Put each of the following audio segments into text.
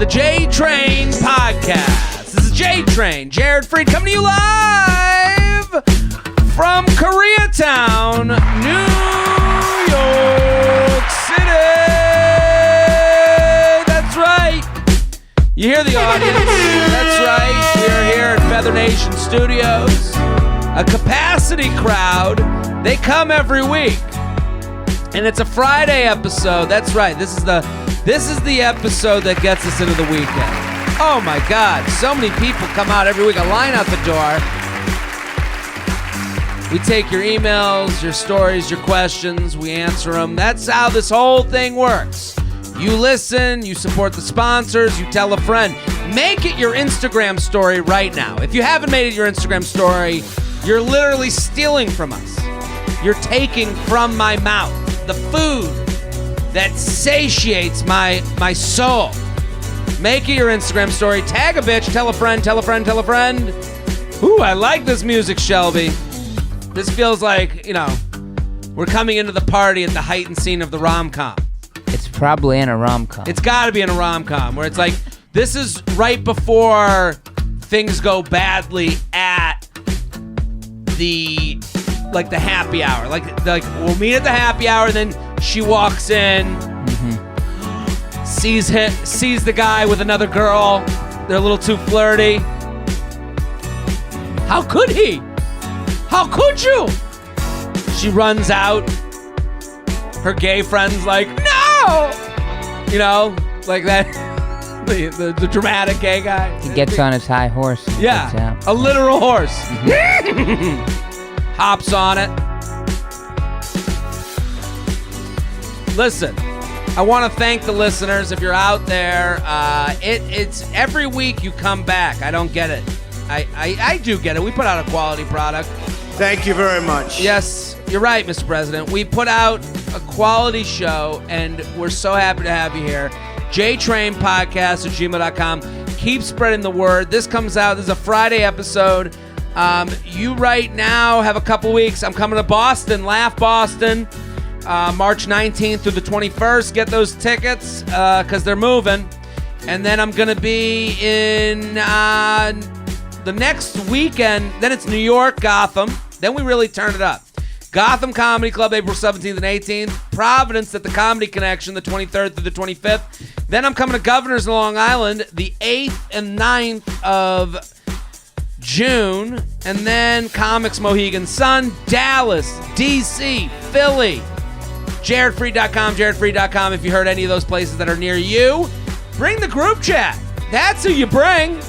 the J Train Podcast. This is J Train, Jared Freid, coming to you live from Koreatown, New York City. That's right. You hear the audience. That's right. We're here at Feather Nation Studios. A capacity crowd. They come every week. And it's a Friday episode. That's right. This is the episode that gets us into the weekend. Oh my God. So many people come out every week. A line out the door. We take your emails, your stories, your questions. We answer them. That's how this whole thing works. You listen. You support the sponsors. You tell a friend. Make it your Instagram story right now. If you haven't made it your Instagram story, you're literally stealing from us. You're taking from my mouth the food that satiates my soul. Make it your Instagram story. Tag a bitch. Tell a friend. Tell a friend. Tell a friend. Ooh, I like this music, Shelby. This feels like, we're coming into the party at the heightened scene of the rom-com. It's probably in a rom-com. It's got to be in a rom-com where it's like, this is right before things go badly at the happy hour. Like we'll meet at the happy hour, and then she walks in, sees the guy with another girl. They're a little too flirty. How could he? How could you? She runs out. Her gay friend's like, no! Like that. The dramatic gay guy. He gets on his high horse. Yeah, a literal horse. Hops on it. Listen, I want to thank the listeners. If you're out there, it's every week you come back. I don't get it. I do get it. We put out a quality product. Thank you very much. Yes, you're right, Mr. President. We put out a quality show, and we're so happy to have you here. JTrainPodcast@gmail.com. Keep spreading the word. This comes out. This is a Friday episode. You right now have a couple weeks. I'm coming to Boston, Laugh Boston, March 19th through the 21st. Get those tickets because they're moving. And then I'm going to be in the next weekend. Then it's New York, Gotham. Then we really turn it up. Gotham Comedy Club, April 17th and 18th. Providence at the Comedy Connection, the 23rd through the 25th. Then I'm coming to Governor's in Long Island, the 8th and 9th of June. And then Comics Mohegan Sun, Dallas, D.C., Philly. JaredFreid.com, JaredFreid.com. If you heard any of those places that are near you, bring the group chat. That's who you bring.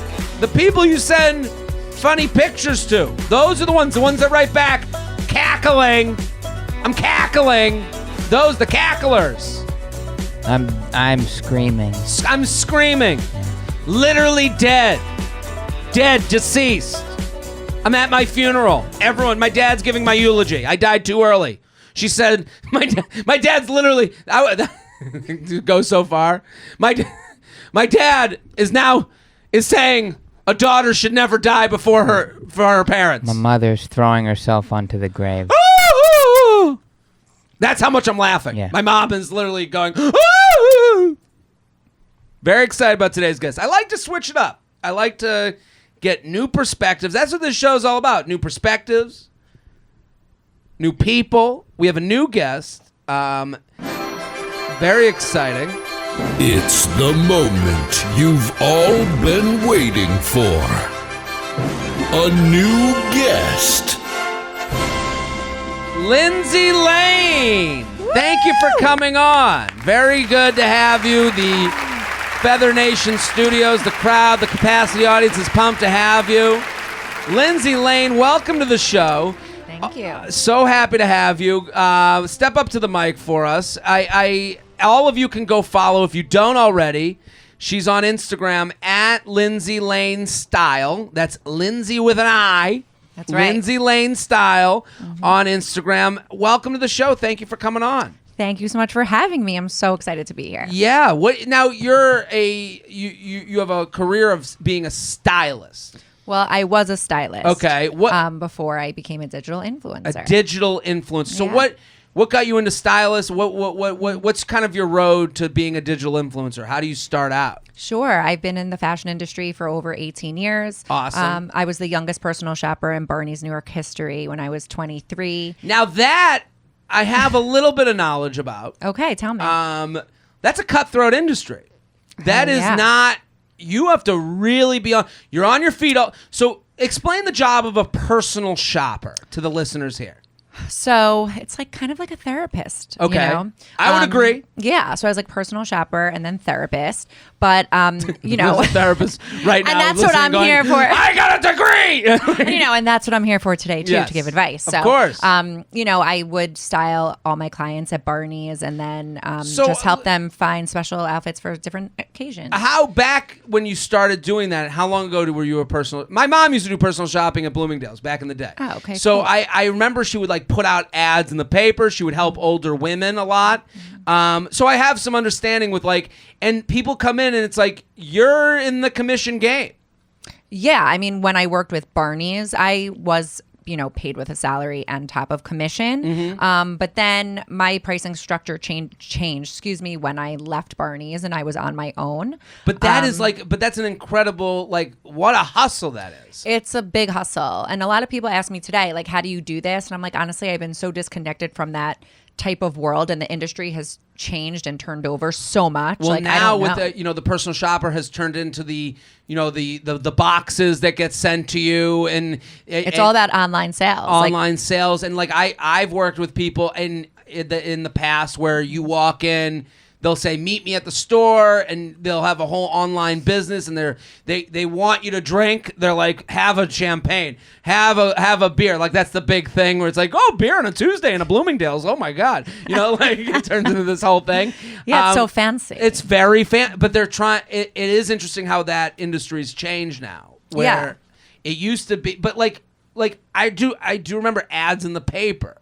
The people you send funny pictures to. Those are the ones that write back. Cackling. I'm cackling. Those, the cacklers. I'm screaming. I'm screaming. Literally dead. Dead, deceased. I'm at my funeral. Everyone, my dad's giving my eulogy. I died too early. She said, my dad's literally, go so far. My dad is saying a daughter should never die for her parents. My mother's throwing herself onto the grave. Ooh! That's how much I'm laughing. Yeah. My mom is literally going, ooh! Very excited about today's guest. I like to switch it up. I like to get new perspectives. That's what this show's all about. New perspectives, new people. We have a new guest. Very exciting. It's the moment you've all been waiting for. A new guest. Lindsay Lane. Thank you for coming on. Very good to have you. The Feather Nation Studios, the crowd, the capacity audience is pumped to have you. Lindsay Lane, welcome to the show. Thank you. So happy to have you. Step up to the mic for us. All of you can go follow if you don't already. She's on Instagram at Lindsay Lane Style. That's Lindsay with an I. That's right. Lindsay Lane Style on Instagram. Welcome to the show. Thank you for coming on. Thank you so much for having me. I'm so excited to be here. Yeah. What now? You have a career of being a stylist. Well, I was a stylist. Okay. What? Before I became a digital influencer. A digital influencer. So Yeah. What got you into stylists? What's kind of your road to being a digital influencer? How do you start out? Sure. I've been in the fashion industry for over 18 years. Awesome. I was the youngest personal shopper in Barney's New York history when I was 23. Now that I have a little bit of knowledge about. Okay, tell me. That's a cutthroat industry. That is yeah. not. You have to really be on. You're on your feet. So explain the job of a personal shopper to the listeners here. So it's like kind of like a therapist. Okay. You know? I would agree. Yeah. So I was like personal shopper and then therapist. But, you know. There's a therapist right now. And that's what I'm going, here for. I got a degree. You know, and that's what I'm here for today, too, Yes, to give advice. So, of course. You know, I would style all my clients at Barney's and then So, just help them find special outfits for different occasions. How back when you started doing that, how long ago were you a personal? My mom used to do personal shopping at Bloomingdale's back in the day. Oh, okay, So cool. I remember she would like put out ads in the paper. She would help older women a lot. So I have some understanding with like, and people come in and it's like, you're in the commission game. Yeah, I mean, when I worked with Barney's, I was, you know, paid with a salary and top of commission. Mm-hmm. But then my pricing structure changed, when I left Barney's and I was on my own. But that is like, but that's an incredible, like, what a hustle that is. It's a big hustle. And a lot of people ask me today, like, how do you do this? And I'm like, honestly, I've been so disconnected from that type of world, and the industry has changed and turned over so much. Well, like, now I don't with know. the, you know, the personal shopper has turned into the, you know, the boxes that get sent to you, and It's all about online sales. online sales. And like I've worked with people in the past where you walk in, they'll say meet me at the store, and they'll have a whole online business, and they want you to drink. They're like, have a champagne, have a beer. Like that's the big thing where it's like, oh, beer on a Tuesday in a Bloomingdale's. Oh my God, you know, like it turns into this whole thing. Yeah, it's so fancy. It's very but they're trying. It is interesting how that industry's changed now. Where Yeah. it used to be, but like I do remember ads in the paper.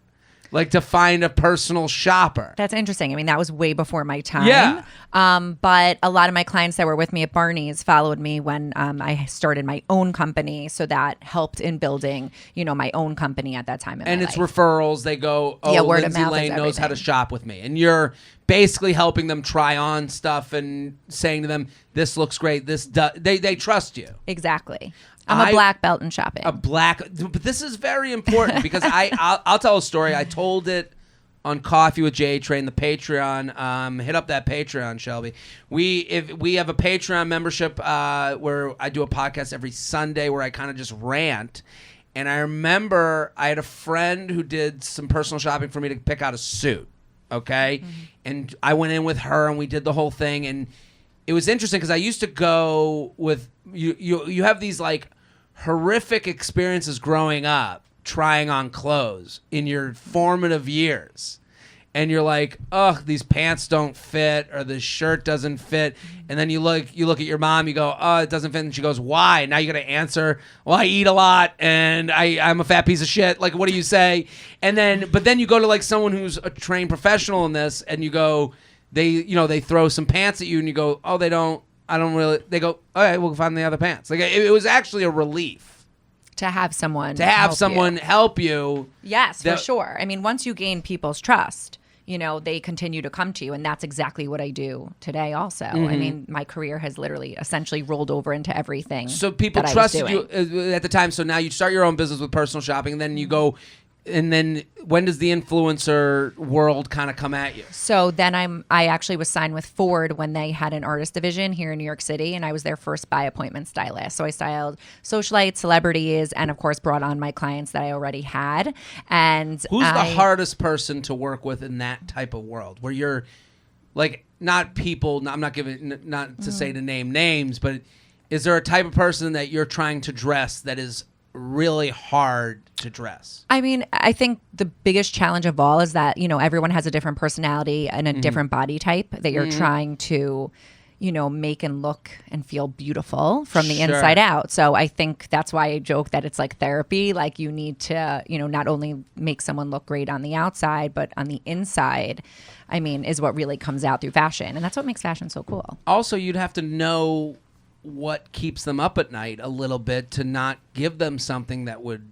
Like to find a personal shopper. That's interesting. I mean, that was way before my time. Yeah. But a lot of my clients that were with me at Barney's followed me when I started my own company. So that helped in building, you know, my own company at that time in And my it's life. referrals. They go, oh, Yeah, word of Lindsay mouth is Lane knows how to everything. shop with me. And you're basically helping them try on stuff and saying to them, this looks great. They trust you. Exactly. I'm a black belt in shopping. But this is very important because I'll tell a story. I told it on Coffee with J Train, the Patreon. Hit up that Patreon, Shelby. We have a Patreon membership where I do a podcast every Sunday where I kind of just rant. And I remember I had a friend who did some personal shopping for me to pick out a suit. Okay, and I went in with her and we did the whole thing, and it was interesting because I used to go with you. You have these like horrific experiences growing up trying on clothes in your formative years, and you're like, oh, these pants don't fit or this shirt doesn't fit, and then you look at your mom, you go, oh, it doesn't fit, and she goes, why? Now you gotta answer, well, I eat a lot and I'm a fat piece of shit. Like, what do you say? And then but then you go to like someone who's a trained professional in this, and you go, they throw some pants at you and you go, oh, I don't really. They go, all right, we'll find the other pants. Like it was actually a relief to have someone help you. Yes, for sure. I mean, once you gain people's trust, you know, they continue to come to you, and that's exactly what I do today also. I mean, my career has literally essentially rolled over into everything. So people that I was trusted you doing. at the time. So now you start your own business with personal shopping, and then you go. And then when does the influencer world kind of come at you? So then I actually was signed with Ford when they had an artist division here in New York City, and I was their first by appointment stylist. So I styled socialites, celebrities, and of course brought on my clients that I already had. And who's the hardest person to work with in that type of world where you're like not people? I'm not giving not to say to name names, but is there a type of person that you're trying to dress that is really hard to dress? I mean, I think the biggest challenge of all is that, you know, everyone has a different personality and a different body type that you're trying to, you know, make and look and feel beautiful from the inside out. So I think that's why I joke that it's like therapy. Like you need to, you know, not only make someone look great on the outside, but on the inside, I mean, is what really comes out through fashion. And that's what makes fashion so cool. Also, you'd have to know what keeps them up at night a little bit to not give them something that would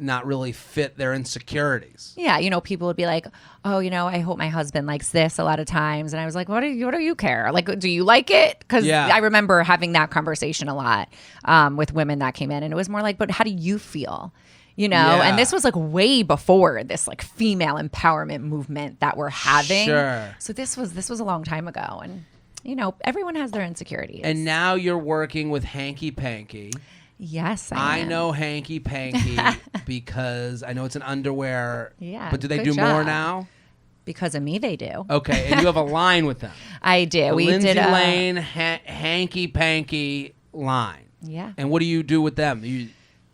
not really fit their insecurities. Yeah, people would be like, "Oh, I hope my husband likes this." A lot of times, and I was like, "What do you care? Like, do you like it?" Because I remember having that conversation a lot with women that came in, and it was more like, "But how do you feel?" And this was like way before this like female empowerment movement that we're having. Sure. So this was a long time ago, and everyone has their insecurities. And now you're working with Hanky Panky. Yes, I am. know Hanky Panky because I know it's an underwear. Yeah, But do they good do job. more now? Because of me, they do. Okay, and you have a line with them. I do. The We Lindsay did Lane Hanky Panky line. Yeah. And what do you do with them?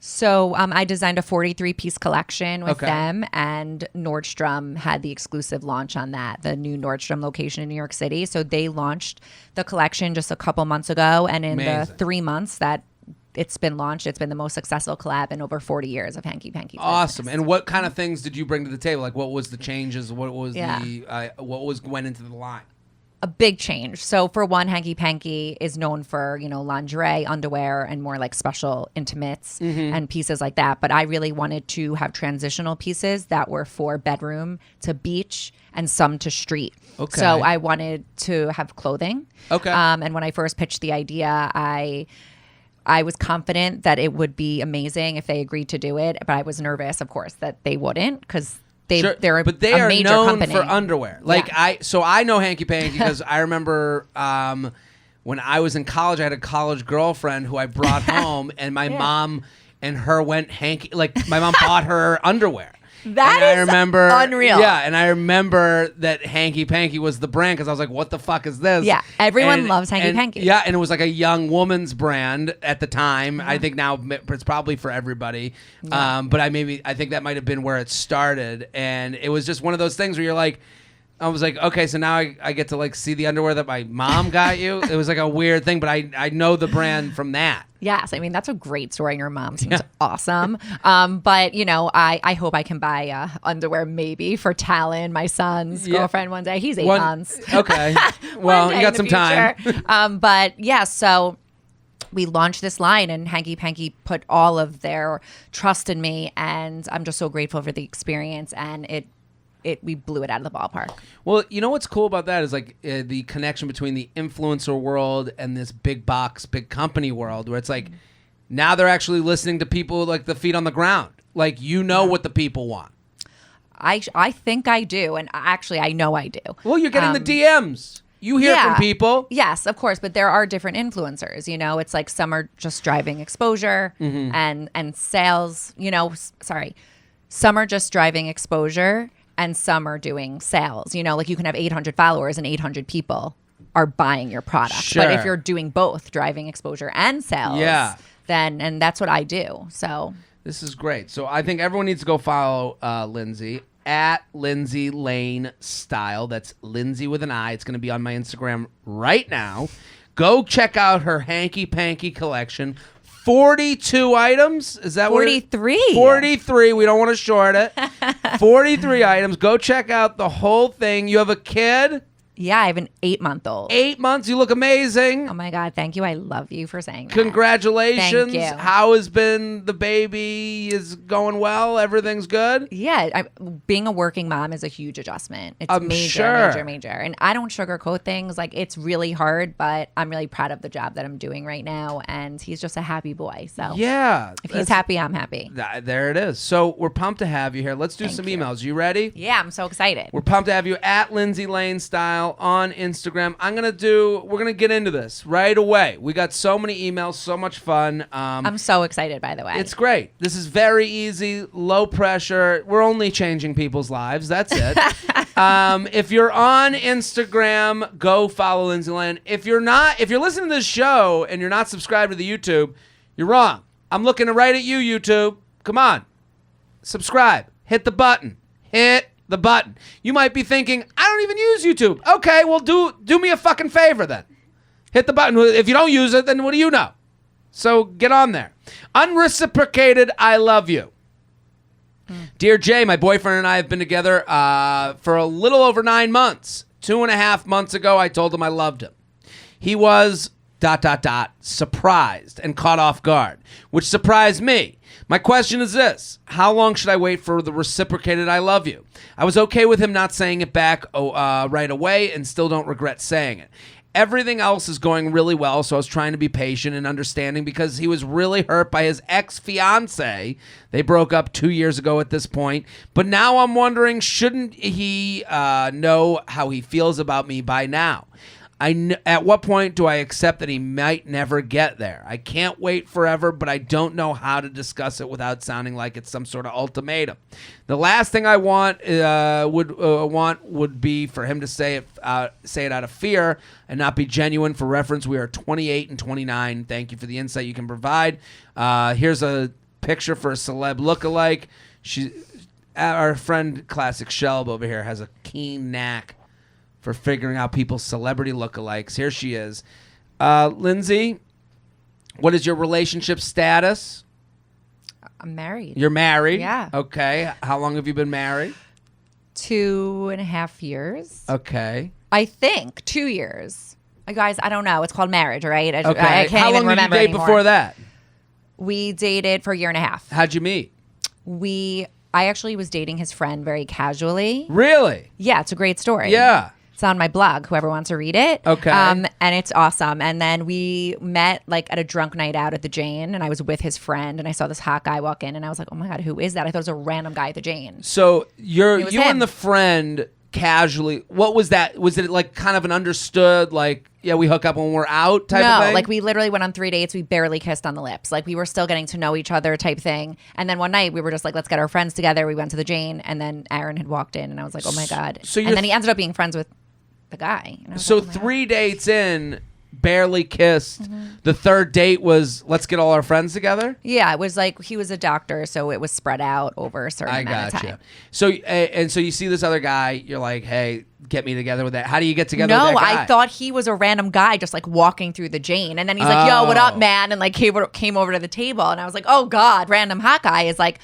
So I designed a 43-piece collection with Okay. them, and Nordstrom had the exclusive launch on that, the new Nordstrom location in New York City. So they launched the collection just a couple months ago, and in Amazing. the 3 months that it's been launched, it's been the most successful collab in over 40 years of Hanky Panky. Awesome. business. And what kind of things did you bring to the table? Like, what was the changes? What was Yeah. went into the line? A big change. So for one, Hanky Panky is known for, lingerie, underwear, and more like special intimates and pieces like that. But I really wanted to have transitional pieces that were for bedroom to beach and some to street. Okay. So I wanted to have clothing. Okay. And when I first pitched the idea, I was confident that it would be amazing if they agreed to do it. But I was nervous, of course, that they wouldn't, because they're but they a are major known company for underwear. Like Yeah. I know Hanky Panky because I remember when I was in college, I had a college girlfriend who I brought home, and my mom and her went Hanky. Like my mom bought her underwear. That and is I remember, unreal. Yeah, and I remember that Hanky Panky was the brand because I was like, "What the fuck is this?" Yeah, everyone loves Hanky Panky. Yeah, and it was like a young woman's brand at the time. I think now it's probably for everybody. But I think that might have been where it started, and it was just one of those things where you're like, I was like, okay, so now I get to like see the underwear that my mom got you. It was like a weird thing, but I know the brand from that. Yes, I mean, that's a great story. Your mom seems awesome. But, I hope I can buy underwear maybe for Talon, my son's girlfriend, one day. He's 8 months. Okay. Well, you got some time. But, yeah, so we launched this line, and Hanky Panky put all of their trust in me, and I'm just so grateful for the experience, and we blew it out of the ballpark. Well, you know what's cool about that is like the connection between the influencer world and this big box, big company world, where it's like now they're actually listening to people like the feet on the ground. Like what the people want. I think I do, and actually I know I do. Well, you're getting the DMs. You hear from people. Yes, of course, but there are different influencers. It's like some are just driving exposure and sales. Some are just driving exposure, and some are doing sales. Like you can have 800 followers and 800 people are buying your product. Sure. But if you're doing both, driving exposure and sales, and that's what I do. So this is great. So I think everyone needs to go follow Lindsay at Lindsay Lane Style. That's Lindsay with an I. It's going to be on my Instagram right now. Go check out her Hanky Panky collection. 42 items. Is that 43? 43. We don't want to short it. 43 items. Go check out the whole thing. You have a kid? Yeah, I have an 8-month-old. 8 months. You look amazing. Oh my God, thank you. I love you for saying that. Congratulations. Thank you. How has been the baby? Is going well? Everything's good? Yeah, being a working mom is a huge adjustment. It's I'm major, sure. major, major. And I don't sugarcoat things. Like, it's really hard, but I'm really proud of the job that I'm doing right now. And he's just a happy boy. So Yeah. if he's happy, I'm happy. There it is. So we're pumped to have you here. Let's do some emails. You ready? Yeah, I'm so excited. We're pumped to have you at Lindsay Lane Style on Instagram. We're gonna get into this right away. We got so many emails, so much fun. I'm so excited, by the way. It's great. This is very easy, low pressure. We're only changing people's lives. That's it. If you're on Instagram, go follow Lindsay Lane. If you're listening to this show and you're not subscribed to the YouTube, you're wrong. I'm looking right at you, YouTube. Come on. Subscribe. Hit the button. Hit the button. You might be thinking, I don't even use YouTube. Okay, well, do me a fucking favor then. Hit the button. If you don't use it, then what do you know? So get on there. Unreciprocated, I love you. Dear Jay, my boyfriend and I have been together for a little over 9 months. 2.5 months ago, I told him I loved him. He was surprised and caught off guard, which surprised me. My question is this: how long should I wait for the reciprocated "I love you"? I was okay with him not saying it back right away, and still don't regret saying it. Everything else is going really well, so I was trying to be patient and understanding because he was really hurt by his ex-fiancée. They broke up 2 years ago at this point. But now I'm wondering, shouldn't he know how he feels about me by now? At what point do I accept that he might never get there? I can't wait forever, but I don't know how to discuss it without sounding like it's some sort of ultimatum. The last thing I would be for him to say it out of fear and not be genuine. For reference, we are 28 and 29. Thank you for the insight you can provide. Here's a picture for a celeb lookalike. Our friend Classic Shelb over here has a keen knack for figuring out people's celebrity lookalikes. Here she is. Lindsay, what is your relationship status? I'm married. You're married? Yeah. Okay. How long have you been married? 2.5 years. Okay. I think 2 years. Guys, I don't know. It's called marriage, right? Okay. I can't How even long remember did you date anymore. before that? We dated for a year and a half. How'd you meet? I actually was dating his friend very casually. Really? Yeah, it's a great story. Yeah. It's on my blog, whoever wants to read it. Okay. And it's awesome. And then we met like at a drunk night out at the Jane, and I was with his friend, and I saw this hot guy walk in, and I was like, oh my God, who is that? I thought it was a random guy at the Jane. So you was and him. the friend casually, what was that? Was it like kind of an understood, like, yeah, we hook up when we're out type of thing? No, like we literally went on 3 dates. We barely kissed on the lips. Like we were still getting to know each other type thing. And then one night we were just like, let's get our friends together. We went to the Jane, and then Aaron had walked in, and I was like, oh my God. And then he ended up being friends with the guy. And I was So like, oh my 3 dates in, barely kissed. The third date was, let's get all our friends together? Yeah, it was like he was a doctor, so it was spread out over a certain amount of time. Gotcha. So so you see this other guy, you're like, hey, get me together with that. How do you get together No, with that guy? I thought he was a random guy just like walking through the Jane. And then he's like, yo, what up, man? And like came over to the table. And I was like, oh God, random hot guy is like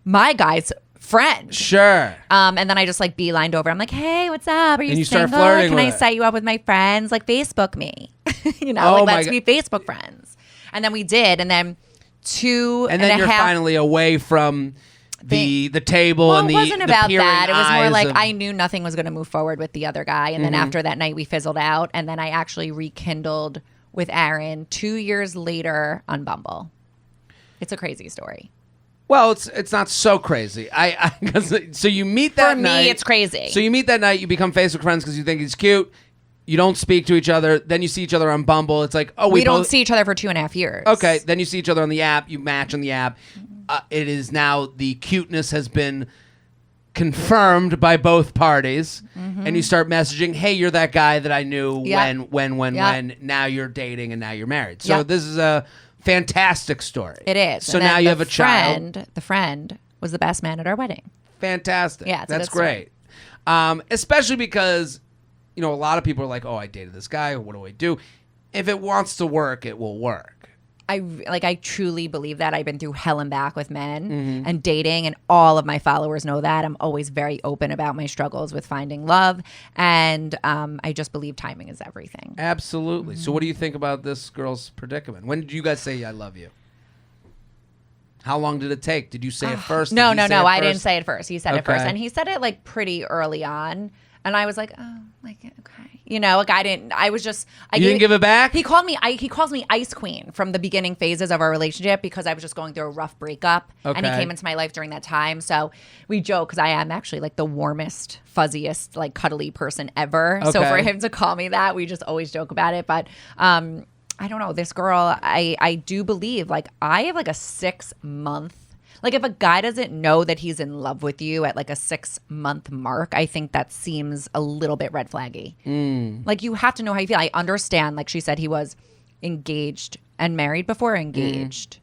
my guy's friend. Sure. And then I just like beelined over. I'm like, hey, what's up? Are you And you single? start flirting Can with I it. set you up with my friends? Like Facebook me. You know, Oh like my let's God. be Facebook friends. And then we did. And then And then you're finally away from the table Well, and the it wasn't the about peering that. It was more eyes like of- I knew nothing was going to move forward with the other guy. And then after that night, we fizzled out. And then I actually rekindled with Aaron 2 years later on Bumble. It's a crazy story. Well, it's not so crazy. So you meet that For me, night. it's crazy. So you meet that night. You become Facebook friends because you think he's cute. You don't speak to each other. Then you see each other on Bumble. It's like, oh, We don't both- see each other for 2.5 years. Okay, then you see each other on the app. You match on the app. It is now the cuteness has been confirmed by both parties, and you start messaging, "Hey, you're that guy that I knew Yep. when. Now you're dating and now you're married." So Yep. this is a fantastic story. It is. So And now then you the have a child. The friend was the best man at our wedding. Fantastic. Yeah, it's a that's good story. great. Especially because a lot of people are like, "Oh, I dated this guy. What do I do?" If it wants to work, it will work. I truly believe that. I've been through hell and back with men Mm-hmm. and dating, and all of my followers know that. I'm always very open about my struggles with finding love, and I just believe timing is everything. Absolutely. So what do you think about this girl's predicament? When did you guys say I love you? How long did it take? Did you say it first? No, Did he no, say no. it I didn't first? say it first. He said it first, Okay. and he said it like pretty early on, and I was like, oh, like okay, like I didn't. I was just. You didn't give it back? He called me. He calls me Ice Queen from the beginning phases of our relationship because I was just going through a rough breakup, and he Okay. came into my life during that time. So we joke because I am actually like the warmest, fuzziest, like cuddly person ever. So Okay. for him to call me that, we just always joke about it. But I don't know. This girl, I do believe like I have like a 6-month. Like if a guy doesn't know that he's in love with you at like a 6-month mark, I think that seems a little bit red flaggy. Like you have to know how you feel. I understand. Like she said, he was engaged and married before. Engaged,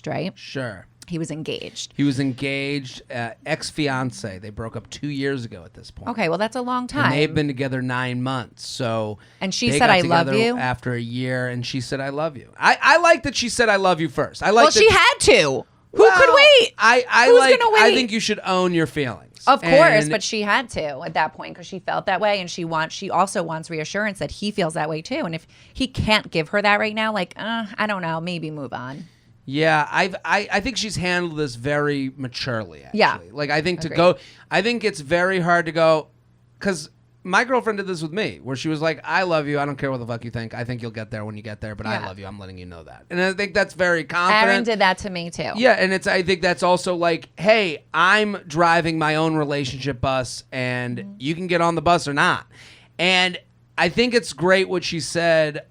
right? Sure. He was engaged. He was engaged, ex-fiance. They broke up 2 years ago at this point. Okay, well that's a long time. And they've been together 9 months. So And she they said, got "I love together you?" after a year, and she said, "I love you." I like that she said, "I love you" first. I like well, that she had to. Who could wait? Who's gonna wait? I think you should own your feelings. Of course, And- but she had to at that point because she felt that way, and she also wants reassurance that he feels that way too. And if he can't give her that right now, like, I don't know, maybe move on. Yeah, I think she's handled this very maturely. Actually. Yeah. Like I think Agreed. I think it's very hard to go, because my girlfriend did this with me, where she was like, "I love you. I don't care what the fuck you think. I think you'll get there when you get there, but I Yeah. love you. I'm letting you know that." And I think that's very confident. Aaron did that to me too. Yeah, and I think that's also like, hey, I'm driving my own relationship bus, and you can get on the bus or not. And I think it's great what she said.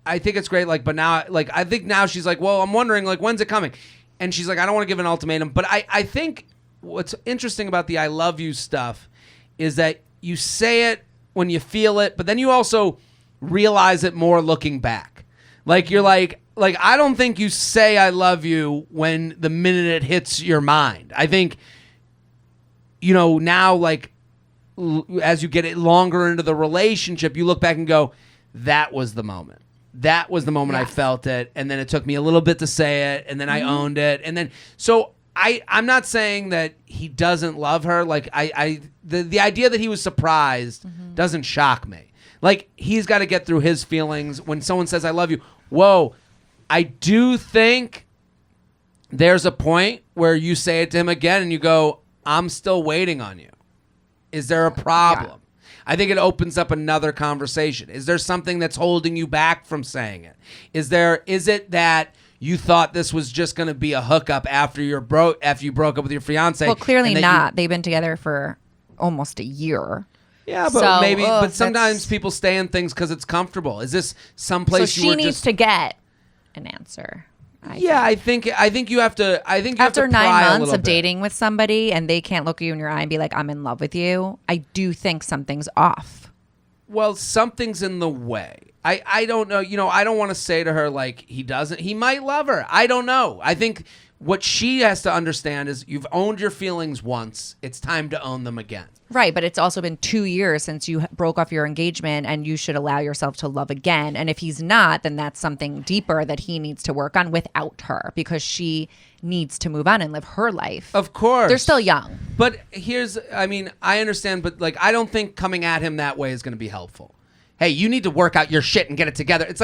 I think it's great, but now, I think now she's like, well, I'm wondering, when's it coming? And she's like, I don't want to give an ultimatum. But I think what's interesting about the I love you stuff is that you say it when you feel it, but then you also realize it more looking back. You're like, I don't think you say I love you when the minute it hits your mind. I think, now, as you get it longer into the relationship, you look back and go, that was the moment. That was the moment I felt it, and then it took me a little bit to say it, and then I owned it, and then so I'm not saying that he doesn't love her. The idea that he was surprised doesn't shock me. He's got to get through his feelings when someone says I love you. Whoa, I do think there's a point where you say it to him again, and you go, I'm still waiting on you. Is there a problem? Yeah. I think it opens up another conversation. Is there something that's holding you back from saying it? Is it that you thought this was just going to be a hookup after you broke up with your fiance? Well, clearly not. They've been together for almost a year. Yeah, but but sometimes people stay in things because it's comfortable. Is this someplace so she needs to get an answer? I think you have to. I think you after have to 9 months of dating with somebody and they can't look you in your eye and be like, "I'm in love with you," I do think something's off. Well, something's in the way. I don't know. I don't want to say to her he doesn't. He might love her. I don't know. I think what she has to understand is you've owned your feelings once. It's time to own them again. Right, but it's also been 2 years since you broke off your engagement, and you should allow yourself to love again. And if he's not, then that's something deeper that he needs to work on without her, because she needs to move on and live her life. Of course. They're still young. But I understand, but I don't think coming at him that way is going to be helpful. Hey, you need to work out your shit and get it together. It's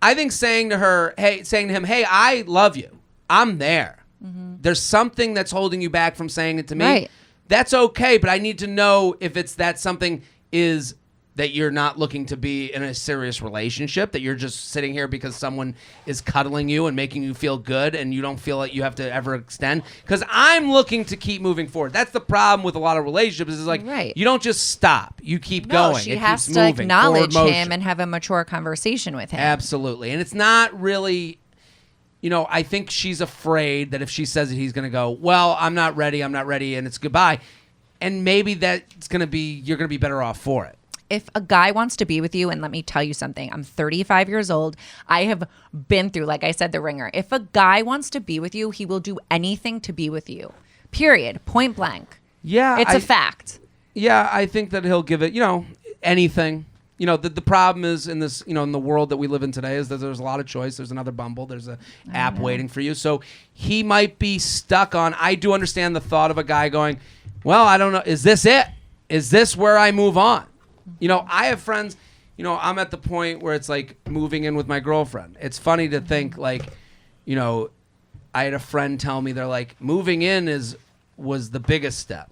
I think saying to him, hey, I love you. I'm there. Mm-hmm. There's something that's holding you back from saying it to me. Right. That's okay, but I need to know if that something is that you're not looking to be in a serious relationship, that you're just sitting here because someone is cuddling you and making you feel good and you don't feel like you have to ever extend. Because I'm looking to keep moving forward. That's the problem with a lot of relationships is right. You don't just stop. You keep going. She it has keeps to moving, acknowledge forward him motion. and have a mature conversation with him. Absolutely. And it's not really... I think she's afraid that if she says it, he's going to go, well, I'm not ready, and it's goodbye. And maybe that's going to be, you're going to be better off for it. If a guy wants to be with you, and let me tell you something, I'm 35 years old. I have been through, like I said, the ringer. If a guy wants to be with you, he will do anything to be with you. Period. Point blank. Yeah. It's a fact. Yeah, I think that he'll give it, anything. The problem is in this, in the world that we live in today is that there's a lot of choice. There's another Bumble. There's an app waiting for you. So he might be stuck on, I do understand the thought of a guy going, well, I don't know. Is this it? Is this where I move on? I have friends, I'm at the point where it's moving in with my girlfriend. It's funny to think I had a friend tell me they're moving in was the biggest step.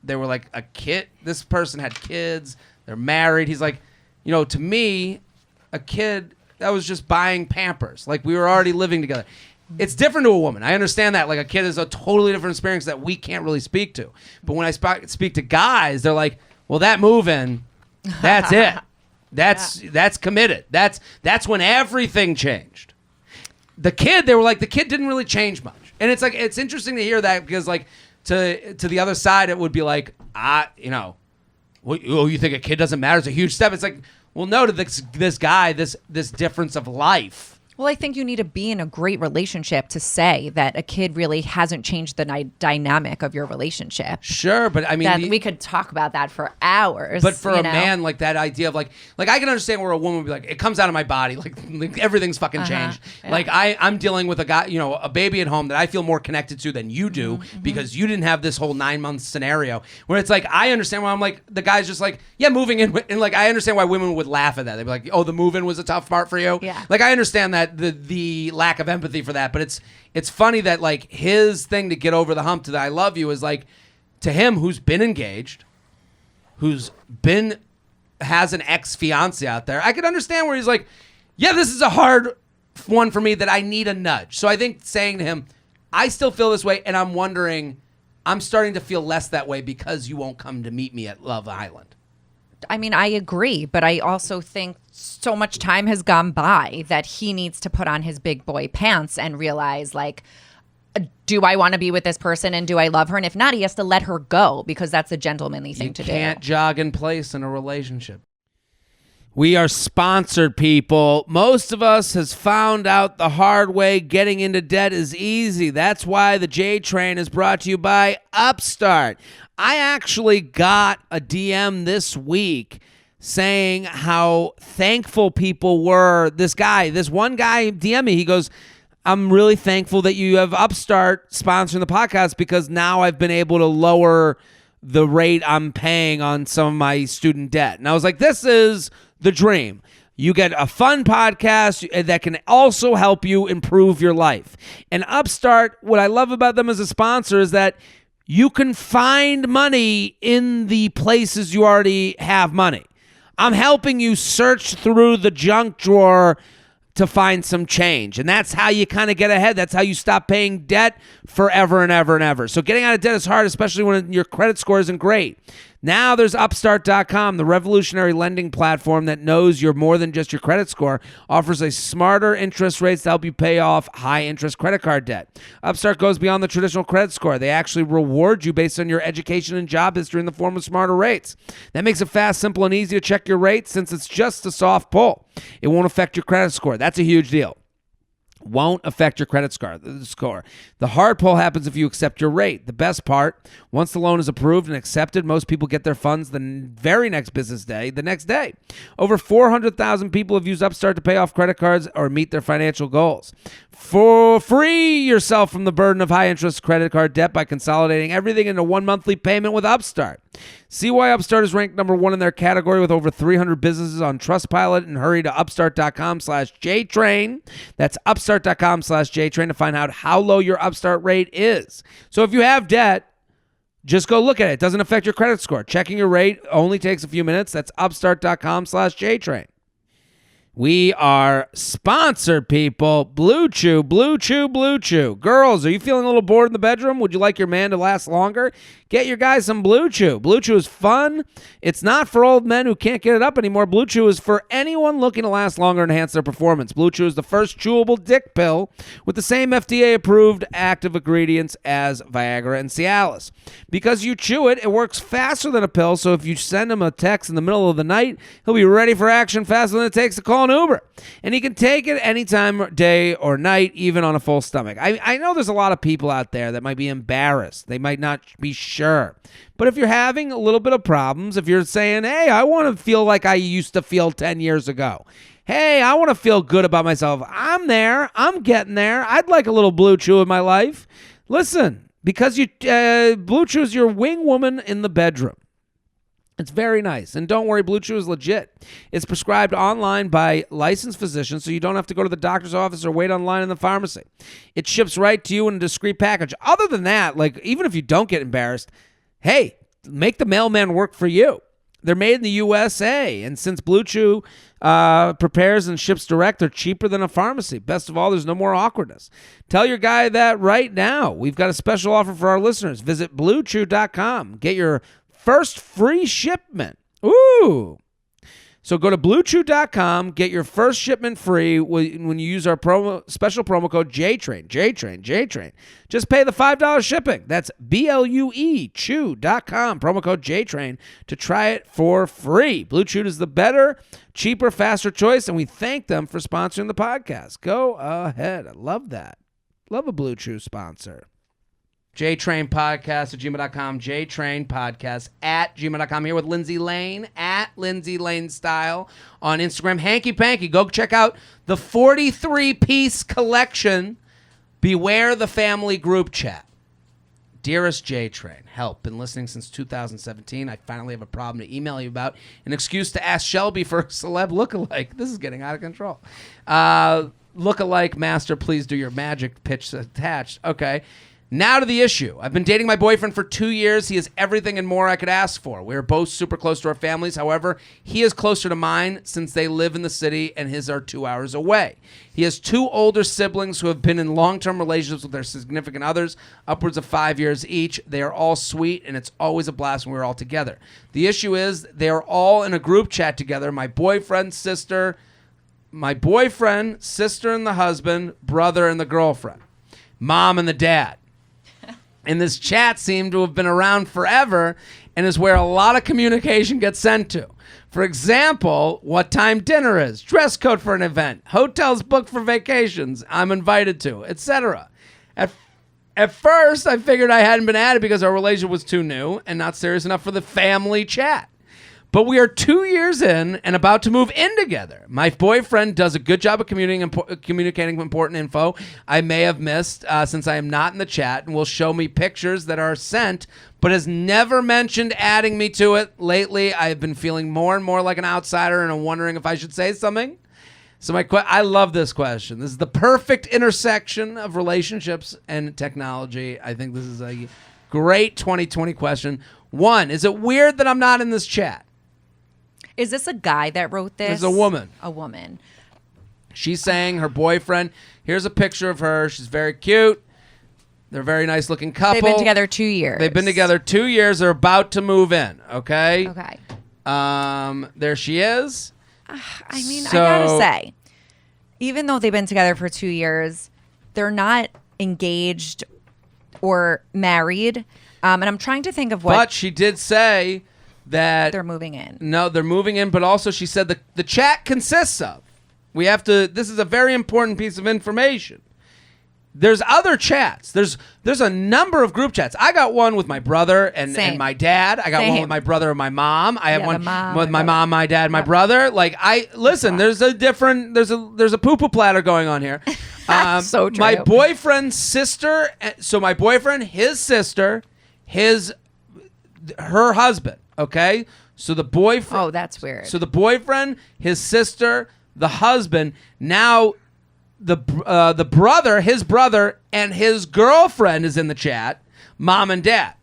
They were a kid. This person had kids. They're married. He's to me, a kid, that was just buying Pampers. We were already living together. It's different to a woman. I understand that. A kid is a totally different experience that we can't really speak to. But when I speak to guys, they're like, well, that move-in, that's it. That's committed. That's when everything changed. The kid, they were the kid didn't really change much. And it's it's interesting to hear that because to the other side, it would be you think a kid doesn't matter? It's a huge step. It's well, no, to this guy, this difference of life Well, I think you need to be in a great relationship to say that a kid really hasn't changed the dynamic of your relationship. Sure, but I mean, we could talk about that for hours. But for a man, like that idea of like I can understand where a woman would be like, it comes out of my body, like everything's fucking changed. Yeah. Like I'm dealing with a guy, a baby at home that I feel more connected to than you do because you didn't have this whole 9-month scenario where it's like I understand why I'm like the guy's just like moving in, and like I understand why women would laugh at that. They'd be like, oh, the move-in was a tough part for you. Yeah. Like I understand that the lack of empathy for that, but it's funny that like his thing to get over the hump to the I love you is like to him who's been engaged, has an ex-fiance out there. I could understand where he's like, yeah, this is a hard one for me that I need a nudge. So I think saying to him, I still feel this way, and I'm starting to feel less that way because you won't come to meet me at Love Island. I mean, I agree, but I also think so much time has gone by that he needs to put on his big boy pants and realize, like, do I want to be with this person and do I love her? And if not, he has to let her go because that's a gentlemanly thing to do. You can't jog in place in a relationship. We are sponsored, people. Most of us has found out the hard way getting into debt is easy. That's why the J Train is brought to you by Upstart. I actually got a DM this week saying how thankful people were. This one guy DM me. He goes, I'm really thankful that you have Upstart sponsoring the podcast because now I've been able to lower the rate I'm paying on some of my student debt. And I was like, this is the dream. You get a fun podcast that can also help you improve your life. And Upstart, what I love about them as a sponsor is that you can find money in the places you already have money. I'm helping you search through the junk drawer to find some change. And that's how you kind of get ahead. That's how you stop paying debt forever and ever and ever. So getting out of debt is hard, especially when your credit score isn't great. Now there's Upstart.com, the revolutionary lending platform that knows you're more than just your credit score, offers a smarter interest rates to help you pay off high-interest credit card debt. Upstart goes beyond the traditional credit score. They actually reward you based on your education and job history in the form of smarter rates. That makes it fast, simple, and easy to check your rates since it's just a soft pull. It won't affect your credit score. That's a huge deal. Won't affect your credit score. The hard pull happens if you accept your rate. The best part, once the loan is approved and accepted, most people get their funds the very next business day, the next day. Over 400,000 people have used Upstart to pay off credit cards or meet their financial goals. Free yourself from the burden of high-interest credit card debt by consolidating everything into one monthly payment with Upstart. See why Upstart is ranked number one in their category with over 300 businesses on Trustpilot, and hurry to upstart.com/JTrain. That's upstart.com/JTrain to find out how low your Upstart rate is. So if you have debt, just go look at it. It doesn't affect your credit score. Checking your rate only takes a few minutes. That's upstart.com/JTrain. We are sponsored, people. Blue Chew, Blue Chew, Blue Chew. Girls, are you feeling a little bored in the bedroom? Would you like your man to last longer? Get your guys some Blue Chew. Blue Chew is fun. It's not for old men who can't get it up anymore. Blue Chew is for anyone looking to last longer and enhance their performance. Blue Chew is the first chewable dick pill with the same FDA-approved active ingredients as Viagra and Cialis. Because you chew it, it works faster than a pill, so if you send him a text in the middle of the night, he'll be ready for action faster than it takes to call an Uber. And he can take it anytime, day or night, even on a full stomach. I know there's a lot of people out there that might be embarrassed. They might not be sure. But if you're having a little bit of problems, if you're saying, hey, I want to feel like I used to feel 10 years ago. Hey, I want to feel good about myself. I'm there. I'm getting there. I'd like a little Blue Chew in my life. Listen, because Blue Chew is your wing woman in the bedroom. It's very nice. And don't worry, Blue Chew is legit. It's prescribed online by licensed physicians, so you don't have to go to the doctor's office or wait online in the pharmacy. It ships right to you in a discreet package. Other than that, like even if you don't get embarrassed, hey, make the mailman work for you. They're made in the USA, and since Blue Chew prepares and ships direct, they're cheaper than a pharmacy. Best of all, there's no more awkwardness. Tell your guy that right now. We've got a special offer for our listeners. Visit BlueChew.com. Get your first free shipment. Ooh. So go to BlueChew.com, get your first shipment free when you use our special promo code JTrain. Just pay the $5 shipping. That's BLUE Chew.com, promo code JTrain to try it for free. Blue Chew is the better, cheaper, faster choice, and we thank them for sponsoring the podcast. Go ahead. I love that. Love a Blue Chew sponsor. JTrain Podcast at gmail.com. JTrain Podcast at gmail.com. Here with Lindsay Lane at Lindsay Lane Style on Instagram. Hanky Panky. Go check out the 43-piece collection. Beware the Family Group Chat. Dearest JTrain, help. Been listening since 2017. I finally have a problem to email you about. An excuse to ask Shelby for a celeb lookalike. This is getting out of control. Lookalike master, please do your magic pitch attached. Okay. Now to the issue. I've been dating my boyfriend for 2 years. He is everything and more I could ask for. We are both super close to our families. However, he is closer to mine since they live in the city and his are 2 hours away. He has 2 older siblings who have been in long-term relationships with their significant others, upwards of 5 years each. They are all sweet, and it's always a blast when we're all together. The issue is they are all in a group chat together. My boyfriend, sister, and the husband, brother, and the girlfriend, mom and the dad. And this chat seemed to have been around forever and is where a lot of communication gets sent to. For example, what time dinner is, dress code for an event, hotels booked for vacations I'm invited to, etc. At first, I figured I hadn't been added because our relationship was too new and not serious enough for the family chat. But we are 2 years in and about to move in together. My boyfriend does a good job of communicating important info I may have missed since I am not in the chat, and will show me pictures that are sent, but has never mentioned adding me to it. Lately, I have been feeling more and more like an outsider, and I'm wondering if I should say something. So I love this question. This is the perfect intersection of relationships and technology. I think this is a great 2020 question. 1, is it weird that I'm not in this chat? Is this a guy that wrote this? It's a woman. A woman. She's saying her boyfriend, here's a picture of her. She's very cute. They're a very nice looking couple. They've been together 2 years. They've been together 2 years. They're about to move in. Okay. Okay. There she is. I mean, I gotta say, even though they've been together for 2 years, they're not engaged or married. And I'm trying to think of what. But she did say that they're moving in. No, they're moving in, but also she said the chat consists of. This is a very important piece of information. There's other chats. There's a number of group chats. I got one with my brother and my dad. I got one with my brother and my mom. I have one with my mom, my dad, my brother. Like there's a poo-poo platter going on here. So true. My boyfriend's sister, so my boyfriend, his sister, her husband. Okay, so the boyfriend. Oh, that's weird. So the boyfriend, his sister, the husband. Now, the brother, his brother, and his girlfriend is in the chat. Mom and dad.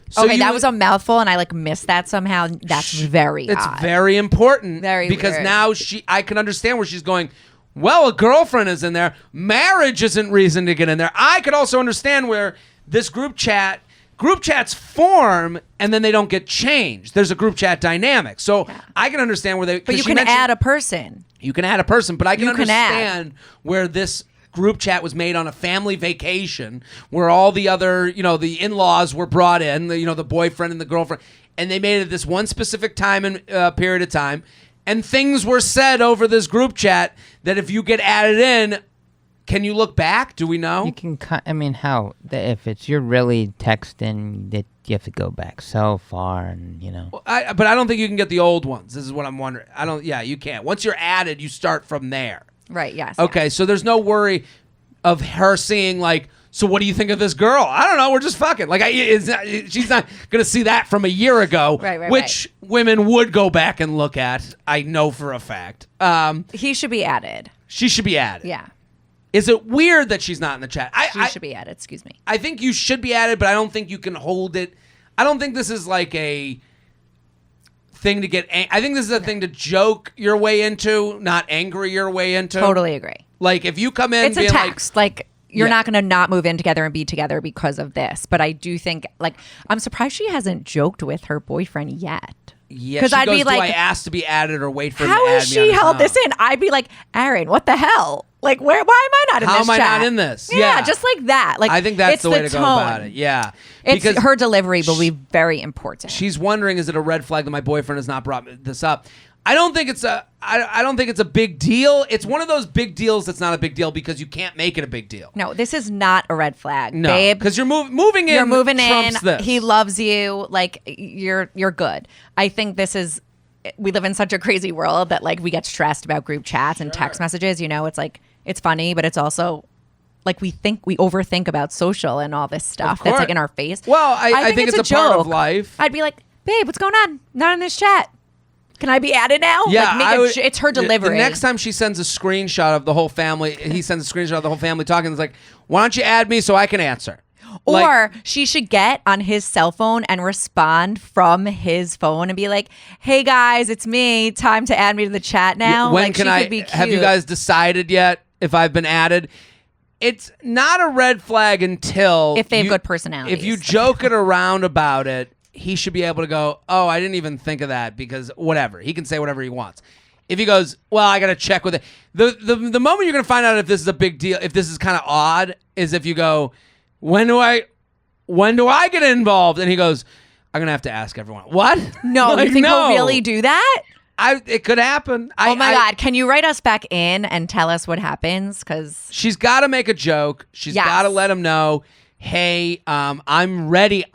So okay, that was a mouthful, and I missed that somehow. That's very It's odd. very important. Very because weird. now I can understand where she's going. Well, a girlfriend is in there. Marriage isn't reason to get in there. I could also understand where this group chats form and then they don't get changed. There's a group chat dynamic. So I can understand where they... But you can add a person. You can add a person, but I can understand where this group chat was made on a family vacation where all the other, the in-laws were brought in, the boyfriend and the girlfriend, and they made it this one specific time and period of time, and things were said over this group chat that if you get added in, can you look back? Do we know? You can. How? If you're really texting, that you have to go back so far, and But I don't think you can get the old ones. This is what I'm wondering. Yeah, you can't. Once you're added, you start from there. Right. Yes. Okay. So there's no worry of her seeing so what do you think of this girl? I don't know. We're just fucking. She's not gonna see that from a year ago, which women would go back and look at. I know for a fact. He should be added. She should be added. Yeah. Is it weird that she's not in the chat? She should be added. Excuse me. I think you should be added, but I don't think you can hold it. I don't think this is like a thing to get. I think this is a thing to joke your way into, not angry your way into. Totally agree. Like if you come in, it's a text. You're not going to not move in together and be together because of this. But I do think I'm surprised she hasn't joked with her boyfriend yet. Yeah, 'Cause she I'd goes, be do like, I ask to be added or wait for him to How add has me on she his held this own? in? I'd be like, Aaron, what the hell? Like, why am I not in How this am I chat? not in this? Yeah, Yeah. just like that. Like, I think that's it's the way to tone. go about it. Yeah. It's Because her delivery will be very important. she's wondering, is it a red flag that my boyfriend has not brought this up? I don't think it's I don't think it's a big deal. It's one of those big deals that's not a big deal because you can't make it a big deal. No, this is not a red flag, No, babe. because you're moving in. You're moving in. Trumps this. He loves you. Like, you're good. I think this is. We live in such a crazy world that like we get stressed about group chats and text messages. You know, it's like it's funny, but it's also like we overthink about social and all this stuff that's like in our face. Well, I think it's a part of joke. life. I'd be like, babe, what's going on? Not in this chat. Can I be added now? Yeah, like, it's her delivery. The next time she sends a screenshot of the whole family, he sends a screenshot of the whole family talking. It's like, why don't you add me so I can answer? Or Like, she should get on his cell phone and respond from his phone and be like, "Hey guys, it's me. Time to add me to the chat now." when like, can she I? could be Have you cute. guys decided yet if I've been added? It's not a red flag until If they have you- good personalities. If you joke it around about it, he should be able to go, "Oh, I didn't even think of that," because whatever. He can say whatever he wants. If he goes, "Well, I got to check with it." The moment you're going to find out if this is a big deal, if this is kind of odd, is if you go, "When do I get involved?" And he goes, "I'm going to have to ask everyone." What? No, Like, you think no. he'll really do that? It could happen. Oh my God. Can you write us back in and tell us what happens? Because She's got to make a joke. She's Yes. got to let him know, "Hey, I'm ready."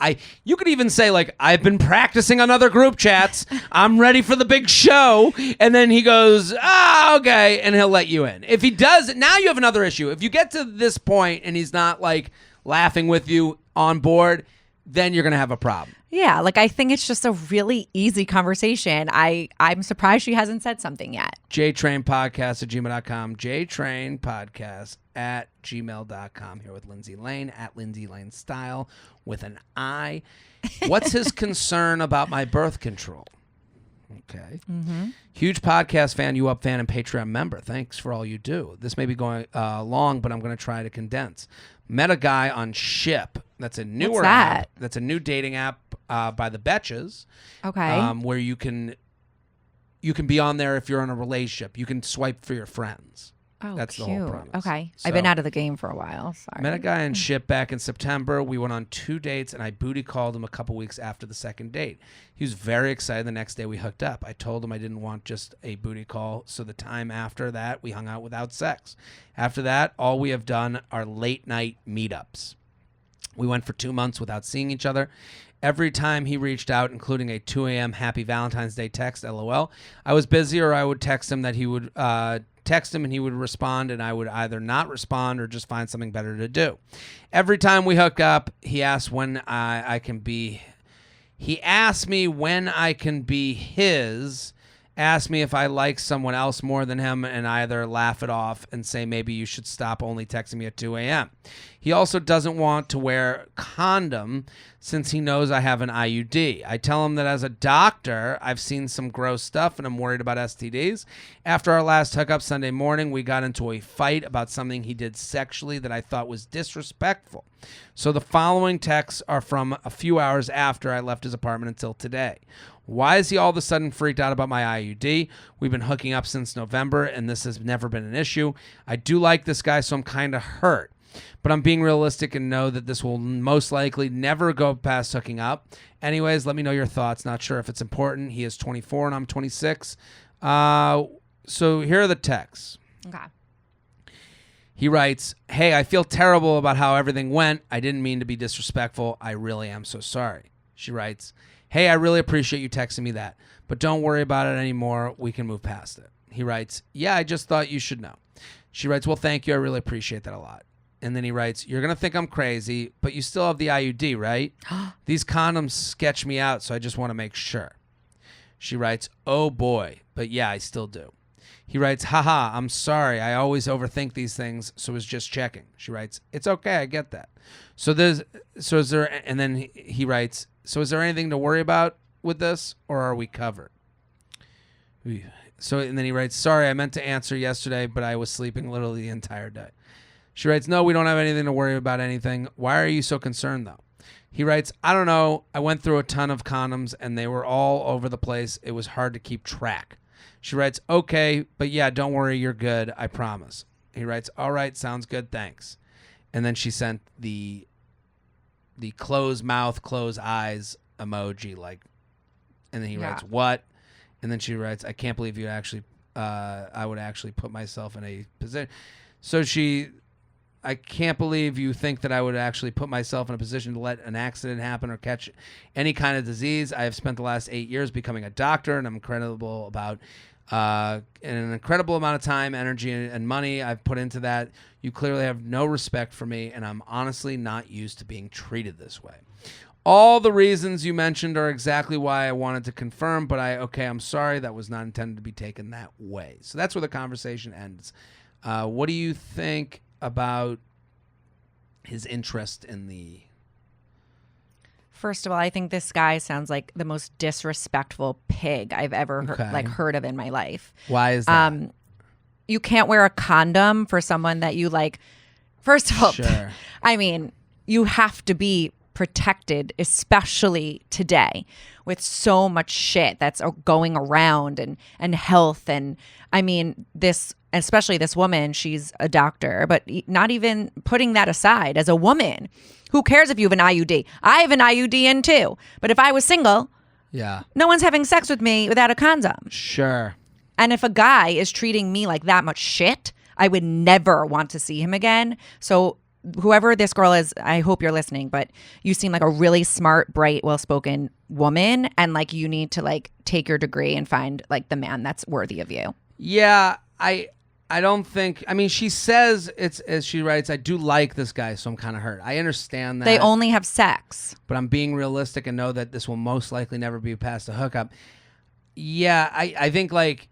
You could even say like, "I've been practicing on other group chats. I'm ready for the big show." And then he goes, okay," and he'll let you in. If he does, now you have another issue. If you get to this point and he's not like laughing with you on board, then you're gonna have a problem. yeah, like I think it's just a really easy conversation. I'm surprised she hasn't said something yet. jtrainpodcast@gmail.com. jtrainpodcast@gmail.com. Here with Lindsay Lane at Lindsay Lane Style with an I. What's his concern about my birth control? Okay. Huge podcast fan, you up fan, and Patreon member. Thanks for all you do. This may be going long, but I'm going to try to condense. Met a guy on Ship. That's a newer What's that? app. That's a new dating app by the Betches. Okay. Where you can be on there if you're in a relationship. You can swipe for your friends. Oh, That's cute. the whole premise. Okay. So, I've been out of the game for a while. Sorry. met a guy on Ship back in September. We went on 2 dates, and I booty called him a couple weeks after the second date. He was very excited. The next day we hooked up. I told him I didn't want just a booty call, so the time after that we hung out without sex. After that, all we have done are late night meetups. We went for 2 months without seeing each other. Every time he reached out, including a 2 a.m. Happy Valentine's Day text, LOL, I was busy, or I would text him that he would text him and he would respond, and I would either not respond or just find something better to do. Every time we hook up, he asks when I can be. He asked me when I can be his. Ask me if I like someone else more than him, and I either laugh it off and say maybe you should stop only texting me at 2 a.m. He also doesn't want to wear condom since he knows I have an IUD. I tell him that as a doctor, I've seen some gross stuff and I'm worried about STDs. After our last hookup Sunday morning, we got into a fight about something he did sexually that I thought was disrespectful. So the following texts are from a few hours after I left his apartment until today. Why is he all of a sudden freaked out about my IUD? We've been hooking up since November, and this has never been an issue. I do like this guy, so I'm kind of hurt. But I'm being realistic and know that this will most likely never go past hooking up. Anyways, let me know your thoughts. Not sure if it's important. He is 24 and I'm 26. So here are the texts. Okay. He writes, "Hey, I feel terrible about how everything went. I didn't mean to be disrespectful. I really am so sorry." She writes, "Hey, I really appreciate you texting me that, but don't worry about it anymore. We can move past it." He writes, "Yeah, I just thought you should know." She writes, "Well, thank you. I really appreciate that a lot." And then he writes, "You're going to think I'm crazy, but you still have the IUD, right? These condoms sketch me out, so I just want to make sure." She writes, "Oh boy, but yeah, I still do." He writes, "Haha, I'm sorry. I always overthink these things, so was just checking." She writes, "It's okay. I get that." And then he writes, "So is there anything to worry about with this, or are we covered?" And then he writes, "Sorry, I meant to answer yesterday, but I was sleeping literally the entire day." She writes, "No, we don't have anything to worry about anything. Why are you so concerned, though?" He writes, I don't know. I went through a ton of condoms and they were all over the place. It was hard to keep track. She writes, okay, but yeah, don't worry. You're good. I promise. He writes, all right, sounds good. Thanks. And then she sent the close mouth, close eyes emoji, like, and then he writes, what? And then she writes, I can't believe you actually, I would actually put myself in a position. So I can't believe you think that I would actually put myself in a position to let an accident happen or catch any kind of disease. I have spent the last 8 years becoming a doctor, and I'm incredible about an incredible amount of time, energy, and money I've put into that. You clearly have no respect for me, and I'm honestly not used to being treated this way. All the reasons you mentioned are exactly why I wanted to confirm, but I'm sorry. That was not intended to be taken that way. So that's where the conversation ends. What do you think about his interest in the... First of all, I think this guy sounds like the most disrespectful pig I've ever heard of in my life. Why is that? You can't wear a condom for someone that you like. First of all, sure. I mean, you have to be protected, especially today with so much shit that's going around and health. And I mean, especially this woman, she's a doctor, but not even putting that aside, as a woman, who cares if you have an IUD? I have an IUD in too. But if I was single, no one's having sex with me without a condom. Sure. And if a guy is treating me like that much shit, I would never want to see him again. So whoever this girl is, I hope you're listening, but you seem like a really smart, bright, well-spoken woman. And like, you need to like take your degree and find like the man that's worthy of you. Yeah, I don't think, I mean, she says, it's as she writes, I do like this guy, so I'm kind of hurt. I understand that. They only have sex. But I'm being realistic and know that this will most likely never be past a hookup. Yeah, I think like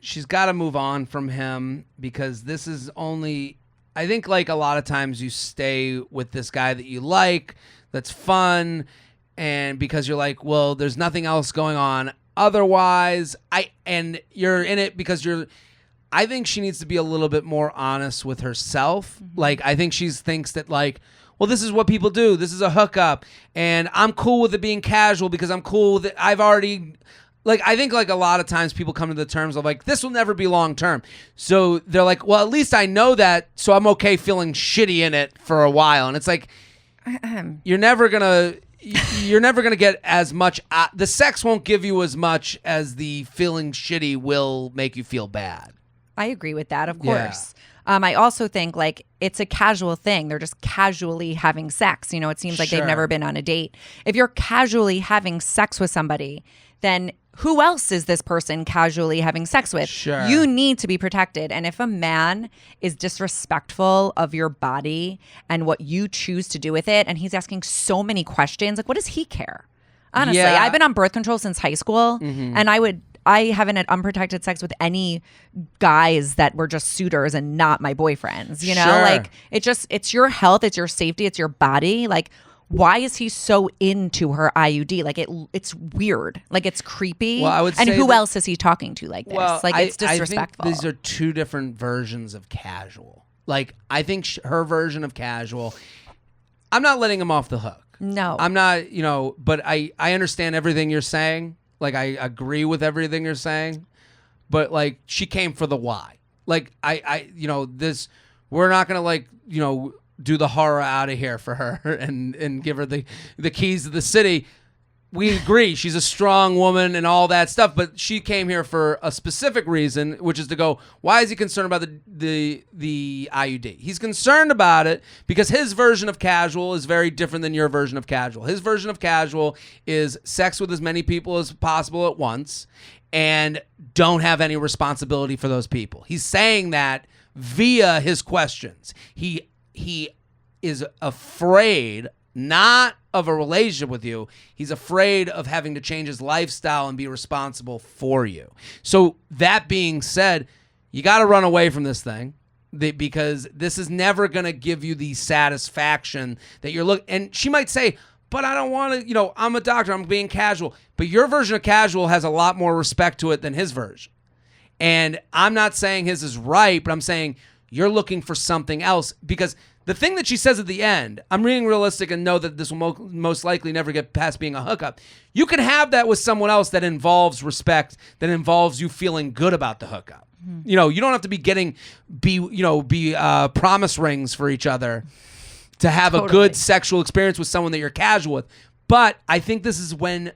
she's got to move on from him, because this is only, I think like a lot of times you stay with this guy that you like, that's fun, and because you're like, well, there's nothing else going on otherwise, and you're in it because I think she needs to be a little bit more honest with herself. Mm-hmm. Like, I think she thinks that like, well, this is what people do. This is a hookup, and I'm cool with it being casual because I'm cool with it. I've already... Like, I think like a lot of times people come to the terms of like, this will never be long term. So they're like, well, at least I know that, so I'm okay feeling shitty in it for a while. And it's like, you're never gonna get as much. The sex won't give you as much as the feeling shitty will make you feel bad. I agree with that, of course. Yeah. I also think like it's a casual thing. They're just casually having sex. You know, it seems like they've never been on a date. If you're casually having sex with somebody, then who else is this person casually having sex with? Sure. You need to be protected. And if a man is disrespectful of your body and what you choose to do with it, and he's asking so many questions, like, what does he care? Honestly, I've been on birth control since high school, and I haven't had unprotected sex with any guys that were just suitors and not my boyfriends. You know, like it's your health, it's your safety, it's your body. Like, why is he so into her IUD? Like it's weird. Like it's creepy. Well, I would say and who else is he talking to like this? Well, like it's disrespectful. I think these are two different versions of casual. Like I think her version of casual, I'm not letting him off the hook. No. I'm not, but I understand everything you're saying. Like I agree with everything you're saying. But like she came for the why. Like we're not going to like, do the horror out of here for her and give her the keys to the city. We agree. She's a strong woman and all that stuff, but she came here for a specific reason, which is to go, why is he concerned about the IUD? He's concerned about it because his version of casual is very different than your version of casual. His version of casual is sex with as many people as possible at once and don't have any responsibility for those people. He's saying that via his questions. He is afraid not of a relationship with you. He's afraid of having to change his lifestyle and be responsible for you. So that being said, you got to run away from this thing because this is never going to give you the satisfaction that you're looking. And she might say, but I don't want to, I'm a doctor. I'm being casual. But your version of casual has a lot more respect to it than his version. And I'm not saying his is right, but I'm saying you're looking for something else. Because the thing that she says at the end, I'm being realistic and know that this will most likely never get past being a hookup. You can have that with someone else that involves respect, that involves you feeling good about the hookup. You know, you don't have to be promise rings for each other to have a good sexual experience with someone that you're casual with. But I think this is when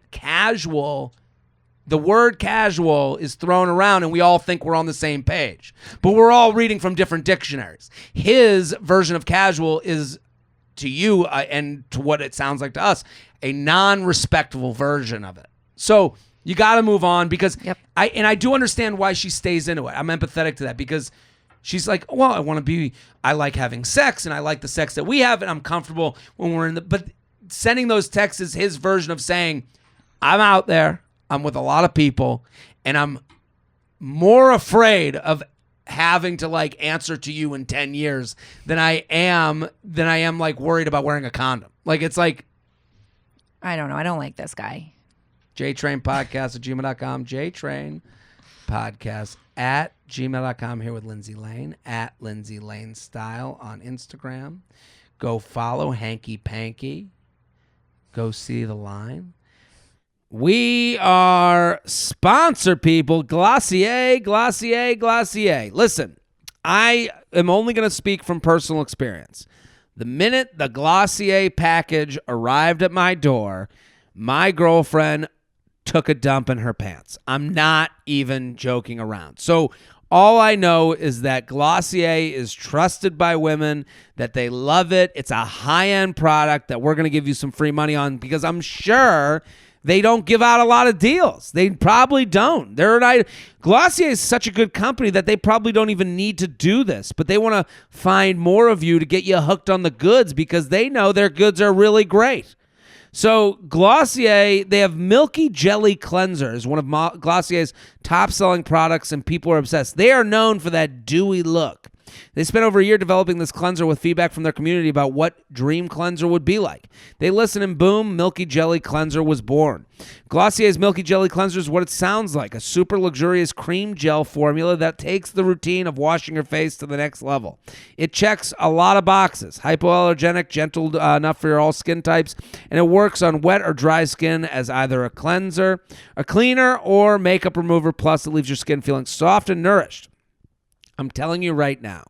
the word casual is thrown around and we all think we're on the same page. But we're all reading from different dictionaries. His version of casual is, to you and to what it sounds like to us, a non-respectful version of it. So you got to move on because I do understand why she stays into it. I'm empathetic to that because she's like, well, I like having sex and I like the sex that we have and I'm comfortable when we're but sending those texts is his version of saying, I'm out there, I'm with a lot of people, and I'm more afraid of having to like answer to you in 10 years than I am like worried about wearing a condom. Like, it's like, I don't know. I don't like this guy. JTrainPodcast@gmail.com. JTrainPodcast@gmail.com. Here with Lindsay Lane at Lindsay Lane Style on Instagram. Go follow Hanky Panky. Go see the line. We are sponsor people. Glossier. Listen, I am only going to speak from personal experience. The minute the Glossier package arrived at my door, my girlfriend took a dump in her pants. I'm not even joking around. So all I know is that Glossier is trusted by women, that they love it. It's a high-end product that we're going to give you some free money on because I'm sure they don't give out a lot of deals. They probably don't. Glossier is such a good company that they probably don't even need to do this, but they want to find more of you to get you hooked on the goods because they know their goods are really great. So Glossier, they have Milky Jelly Cleanser, one of Glossier's top-selling products, and people are obsessed. They are known for that dewy look. They spent over a year developing this cleanser with feedback from their community about what dream cleanser would be like. They listened and boom, Milky Jelly Cleanser was born. Glossier's Milky Jelly Cleanser is what it sounds like, a super luxurious cream gel formula that takes the routine of washing your face to the next level. It checks a lot of boxes. Hypoallergenic, gentle enough for all skin types, and it works on wet or dry skin as either a cleanser, a cleaner, or makeup remover, plus it leaves your skin feeling soft and nourished. I'm telling you right now,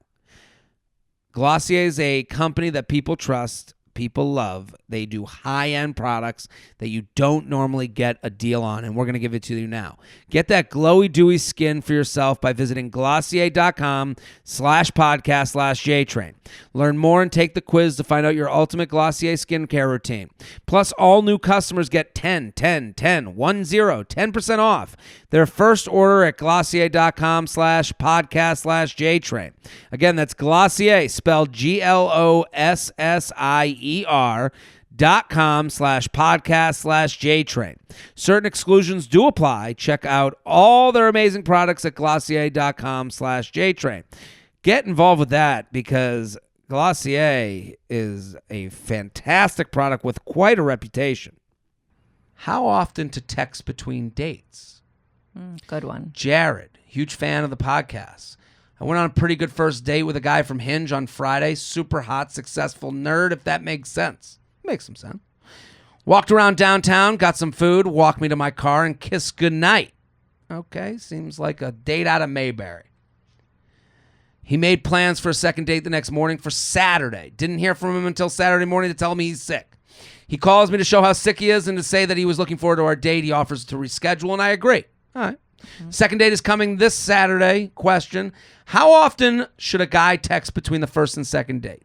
Glossier is a company that people trust, people love. They do high-end products that you don't normally get a deal on, and we're going to give it to you now. Get that glowy, dewy skin for yourself by visiting Glossier.com/podcast/JTrain. Learn more and take the quiz to find out your ultimate Glossier skincare routine. Plus, all new customers get 10% off their first order at Glossier.com/podcast/JTrain. Again, that's Glossier, spelled GLOSSIER.com/podcast/JTrain. Certain exclusions do apply. Check out all their amazing products at Glossier.com/JTrain. Get involved with that because Glossier is a fantastic product with quite a reputation. How often to text between dates? Good one. Jared, huge fan of the podcast. I went on a pretty good first date with a guy from Hinge on Friday. Super hot, successful nerd, if that makes sense. Makes some sense. Walked around downtown, got some food, walked me to my car, and kissed goodnight. Okay, seems like a date out of Mayberry. He made plans for a second date the next morning for Saturday. Didn't hear from him until Saturday morning to tell me he's sick. He calls me to show how sick he is and to say that he was looking forward to our date. He offers to reschedule, and I agree. All right. Second date is coming this Saturday. Question: how often should a guy text between the first and second date?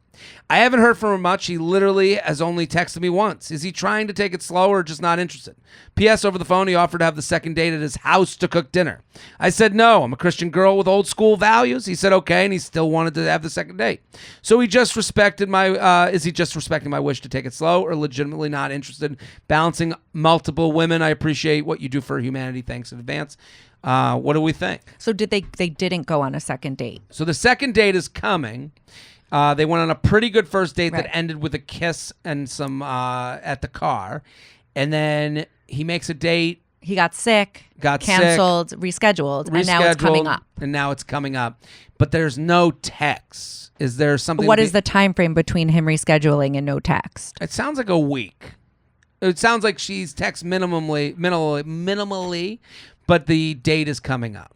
I haven't heard from him much. He literally has only texted me once. Is he trying to take it slow or just not interested? P.S. Over the phone, he offered to have the second date at his house to cook dinner. I said no. I'm a Christian girl with old school values. He said okay, and he still wanted to have the second date. So he just respected my. Is he just respecting my wish to take it slow, or legitimately not interested in balancing multiple women? I appreciate what you do for humanity. Thanks in advance. What do we think? So did they didn't go on a second date? So the second date is coming. They went on a pretty good first date Right. that ended with a kiss and some at the car. And then he makes a date he got sick, canceled, rescheduled, and now it's coming up. And now it's coming up. But there's no text. Is there something? What is the time frame between him rescheduling and no text? It sounds like a week. It sounds like she's text minimally, but the date is coming up.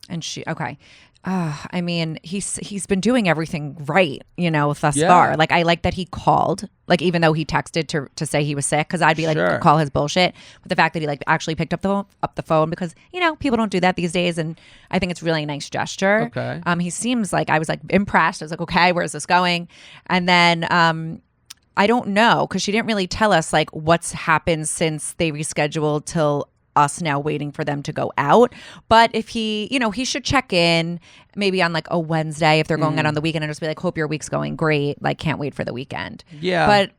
And okay. I mean, he's been doing everything right, thus far. Like, I like that he called, like, even though he texted to say he was sick, because I'd be like, call his bullshit. But the fact that he like actually picked up the phone, because people don't do that these days, and I think it's really a nice gesture. Okay. He seems like, I was like impressed. I was like, okay, where's this going? And then I don't know, because she didn't really tell us like what's happened since they rescheduled till us now waiting for them to go out. But if he should check in maybe on like a Wednesday if they're going out on the weekend and just be like, hope your week's going great. Like, can't wait for the weekend. Yeah.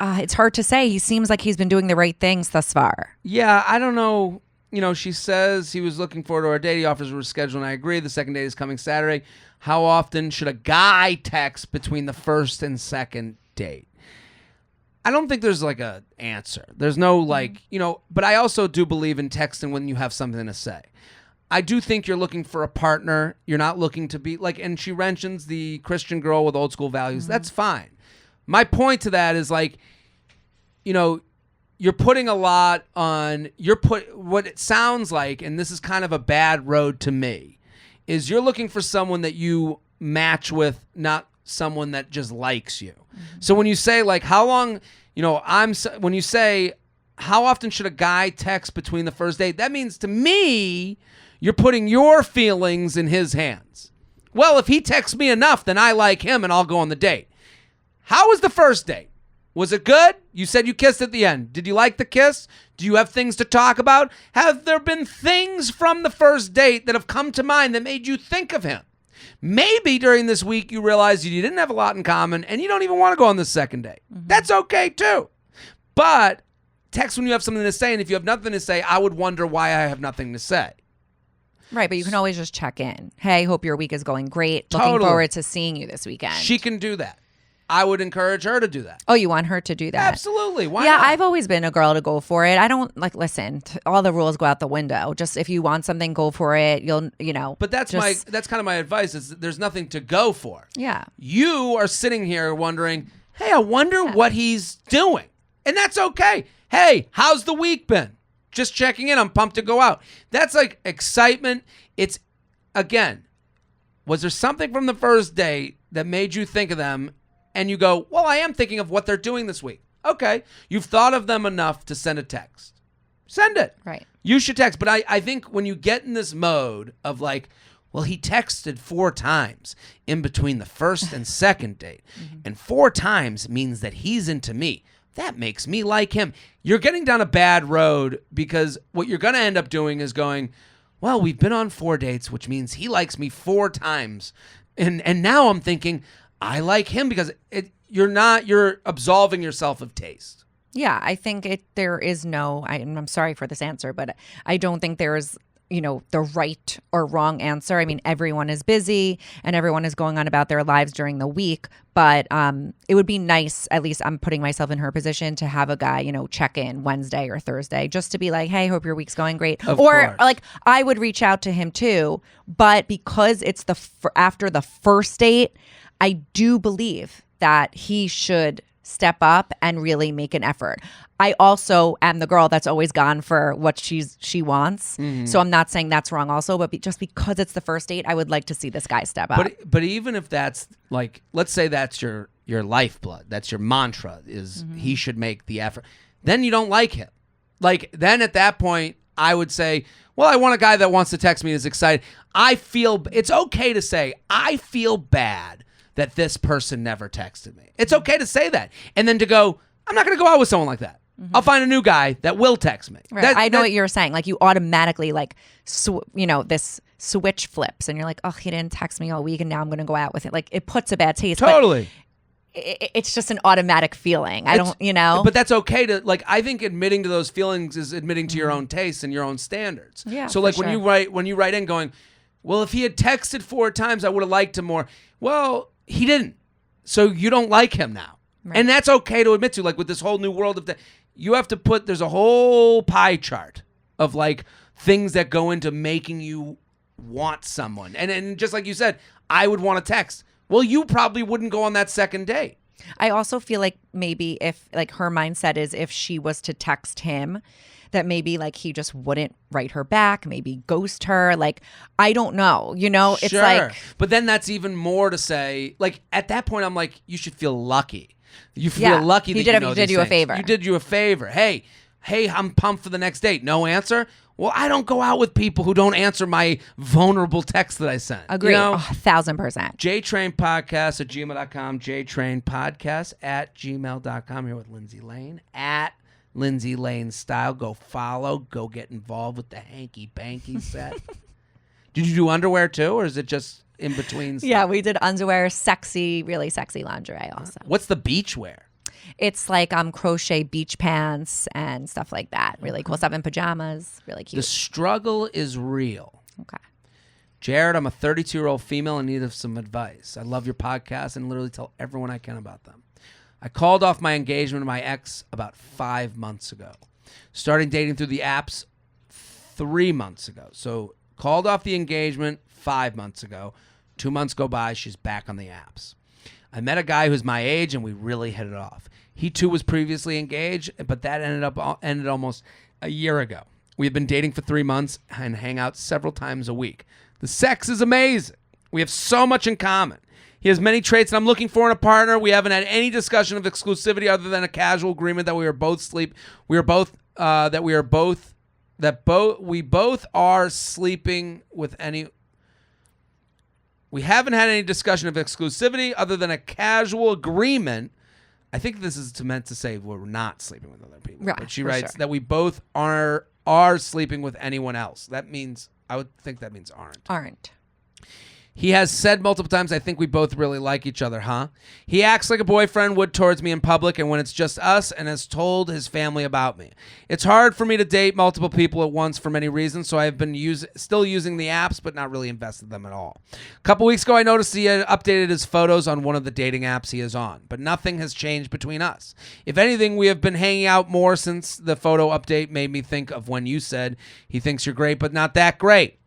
But it's hard to say. He seems like he's been doing the right things thus far. Yeah, I don't know. She says he was looking forward to our date. He offers to reschedule, and I agree. The second date is coming Saturday. How often should a guy text between the first and second date? I don't think there's like a answer. There's no like, but I also do believe in texting when you have something to say. I do think you're looking for a partner. You're not looking to be like, and she mentions the Christian girl with old school values. That's fine. My point to that is like, you're putting a lot on, what it sounds like, and this is kind of a bad road to me, is you're looking for someone that you match with, not someone that just likes you. So when you say like how long, when you say how often should a guy text between the first date, that means to me you're putting your feelings in his hands. Well, if he texts me enough, then I like him and I'll go on the date. How was the first date? Was it good? You said you kissed at the end. Did you like the kiss? Do you have things to talk about? Have there been things from the first date that have come to mind that made you think of him? Maybe during this week you realized you didn't have a lot in common and you don't even want to go on the second date. That's okay too. But text when you have something to say, and if you have nothing to say, I would wonder why I have nothing to say. Right, but you can always just check in. Hey, hope your week is going great. Totally. Looking forward to seeing you this weekend. She can do that. I would encourage her to do that. Oh, you want her to do that? Absolutely. Why yeah, not? I've always been a girl to go for it. I don't listen, all the rules go out the window. Just if you want something, go for it. You'll. But that's kind of my advice is there's nothing to go for. Yeah. You are sitting here wondering, hey, I wonder what he's doing. And that's okay. Hey, how's the week been? Just checking in. I'm pumped to go out. That's like excitement. It's, again, was there something from the first date that made you think of them? And you go, well, I am thinking of what they're doing this week. Okay. You've thought of them enough to send a text. Send it. Right. You should text. But I think when you get in this mode of like, well, he texted 4 times in between the first and second date. And 4 times means that he's into me. That makes me like him. You're getting down a bad road because what you're going to end up doing is going, well, we've been on 4 dates, which means he likes me 4 times. And now I'm thinking, I like him because you're absolving yourself of taste. Yeah, I think there is no, I'm sorry for this answer, but I don't think there's, the right or wrong answer. I mean, everyone is busy and everyone is going on about their lives during the week, but it would be nice, at least I'm putting myself in her position, to have a guy, check in Wednesday or Thursday just to be like, hey, hope your week's going great. Of or course. like I would reach out to him too, but because it's after the first date, I do believe that he should step up and really make an effort. I also am the girl that's always gone for what she wants. So I'm not saying that's wrong also, but just because it's the first date, I would like to see this guy step up. But even if that's like, let's say that's your lifeblood, that's your mantra is he should make the effort, then you don't like him. Like then at that point, I would say, well, I want a guy that wants to text me and is excited. It's okay to say, I feel bad that this person never texted me. It's okay to say that. And then to go, I'm not going to go out with someone like that. I'll find a new guy that will text me. Right. I know what you're saying. Like you automatically this switch flips and you're like, oh, he didn't text me all week and now I'm going to go out with it. Like it puts a bad taste. Totally. It's just an automatic feeling. I don't. But that's okay to, like, I think admitting to those feelings is admitting to your own tastes and your own standards. Yeah. So like when you write in going, well, if he had texted 4 times, I would have liked him more. Well, he didn't. So you don't like him now. Right. And that's okay to admit to, like with this whole new world of you have to put, there's a whole pie chart of like things that go into making you want someone. And just like you said, I would want to text. Well, you probably wouldn't go on that second date. I also feel like maybe if like her mindset is if she was to text him, that maybe like he just wouldn't write her back, maybe ghost her. Like, I don't know, you know, it's Sure. like, But then that's even more to say, like at that point, I'm like, you should feel lucky. You feel Yeah. lucky that He did- you know he did these you a things. favor. You did you a favor. Hey, I'm pumped for the next date. No answer? Well, I don't go out with people who don't answer my vulnerable text that I sent. agree, You know? 1,000%. JTrainPodcast at gmail.com, JTrainPodcast at gmail.com. Here with Lindsay Lane at Lindsay Lane Style. Go follow, go get involved with the hanky-panky set. Did you do underwear too, or is it just in between stuff? Yeah, we did underwear, really sexy lingerie also. What's the beach wear? It's like crochet beach pants and stuff like that. Really cool stuff, in pajamas. Really The cute. struggle is real. Okay. Jared, I'm a 32-year-old female in need of some advice. I love your podcast and literally tell everyone I can about them. I called off my engagement to my ex about 5 months ago. Starting dating through the apps 3 months ago. So called off the engagement 5 months ago. 2 months go by, she's back on the apps. I met a guy who's my age and we really hit it off. He too was previously engaged, but that ended almost a year ago. We have been dating for 3 months and hang out several times a week. The sex is amazing. We have so much in common. He has many traits that I'm looking for in a partner. We haven't had any discussion of exclusivity other than a casual agreement that we both are sleeping with any. We haven't had any discussion of exclusivity other than a casual agreement. I think this is meant to say we're not sleeping with other people. Right, But she for writes sure. that we both are sleeping with anyone else. That means, I would think that means aren't. He has said multiple times, I think we both really like each other, huh? He acts like a boyfriend would towards me in public and when it's just us, and has told his family about me. It's hard for me to date multiple people at once for many reasons, so I've been still using the apps, but not really invested in them at all. A couple weeks ago, I noticed he had updated his photos on one of the dating apps he is on, but nothing has changed between us. If anything, we have been hanging out more since the photo update made me think of when you said he thinks you're great, but not that great.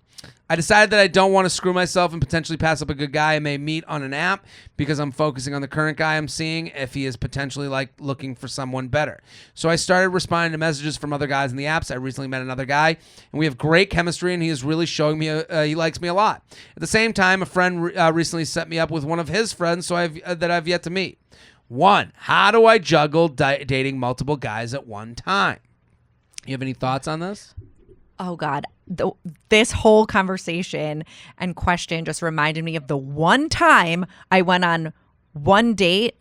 I decided that I don't want to screw myself and potentially pass up a good guy I may meet on an app because I'm focusing on the current guy I'm seeing if he is potentially like looking for someone better. So I started responding to messages from other guys in the apps. I recently met another guy and we have great chemistry and he is really showing me he likes me a lot. At the same time, a friend recently set me up with one of his friends that I've yet to meet. 1, how do I juggle dating multiple guys at one time? You have any thoughts on this? Oh God, this whole conversation and question just reminded me of the one time I went on one date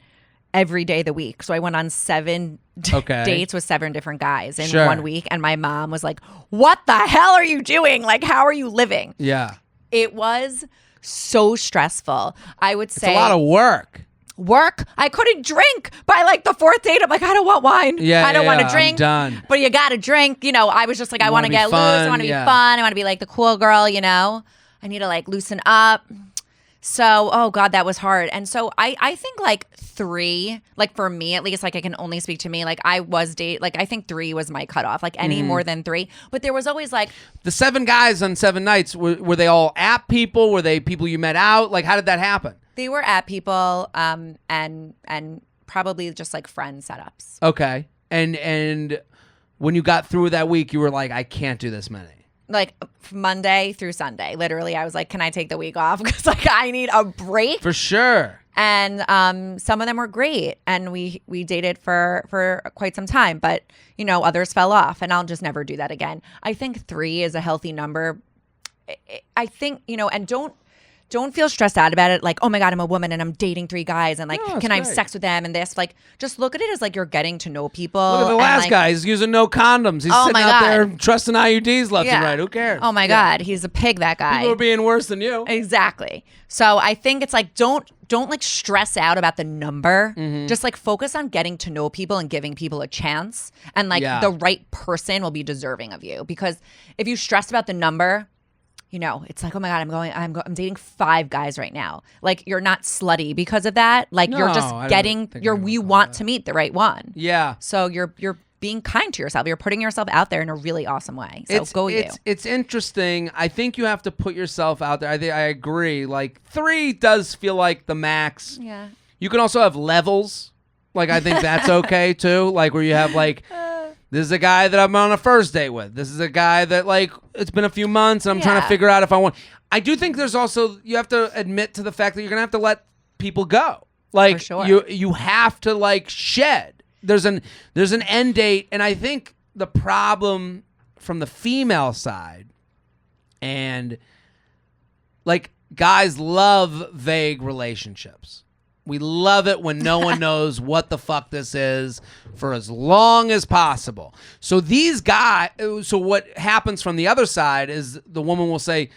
every day of the week. So I went on 7 dates with 7 different guys in 1 week. And my mom was like, what the hell are you doing? Like, how are you living? Yeah. It was so stressful. I would say It's a lot of work. I couldn't drink by like the 4th date. I'm like, I don't want wine. I don't want to drink. I'm done. But you got to drink. You know, I was just like, I want to get loose. I want to be fun. I want to be like the cool girl, you know. I need to like loosen up. So, oh God, that was hard. And so I think like 3, like for me at least, like I can only speak to me. Like I think 3 was my cutoff. Like any more than 3. But there was always like the 7 guys on 7 nights. Were they all app people? Were they people you met out? Like how did that happen? they were at people and probably just like friend setups. Okay. And when you got through that week, you were like, I can't do this many. Like Monday through Sunday, literally, I was like, "Can I take the week off? Because like I need a break." For sure. And some of them were great, and we dated for quite some time. But you know, others fell off, and I'll just never do that again. I think 3 is a healthy number. I think, you know, and don't feel stressed out about it. Like, oh my God, I'm a woman and I'm dating 3 guys, and like, can I have sex with them and this? Like, just look at it as like you're getting to know people. Look at the last guy. He's using no condoms. He's sitting out there trusting IUDs left and right. Who cares? Oh my God, he's a pig, that guy. People are being worse than you. Exactly. So I think it's like, don't like stress out about the number. Mm-hmm. Just like focus on getting to know people and giving people a chance. And like the right person will be deserving of you. Because if you stress about the number, you know, it's like, oh my God, I'm dating 5 guys right now. Like, you're not slutty because of that. Like, you're just getting you want to meet the right one. Yeah. So you're being kind to yourself. You're putting yourself out there in a really awesome way. So It's interesting. I think you have to put yourself out there. I agree. Like 3 does feel like the max. Yeah. You can also have levels. Like I think that's okay too. Like where you have like, this is a guy that I'm on a first date with. This is a guy that like it's been a few months and I'm trying to figure out if I want. I do think there's also, you have to admit to the fact that you're gonna have to let people go. Like For sure. you have to like shed. There's an end date, and I think the problem from the female side, and like guys love vague relationships. We love it when no one knows what the fuck this is for as long as possible. So what happens from the other side is the woman will say,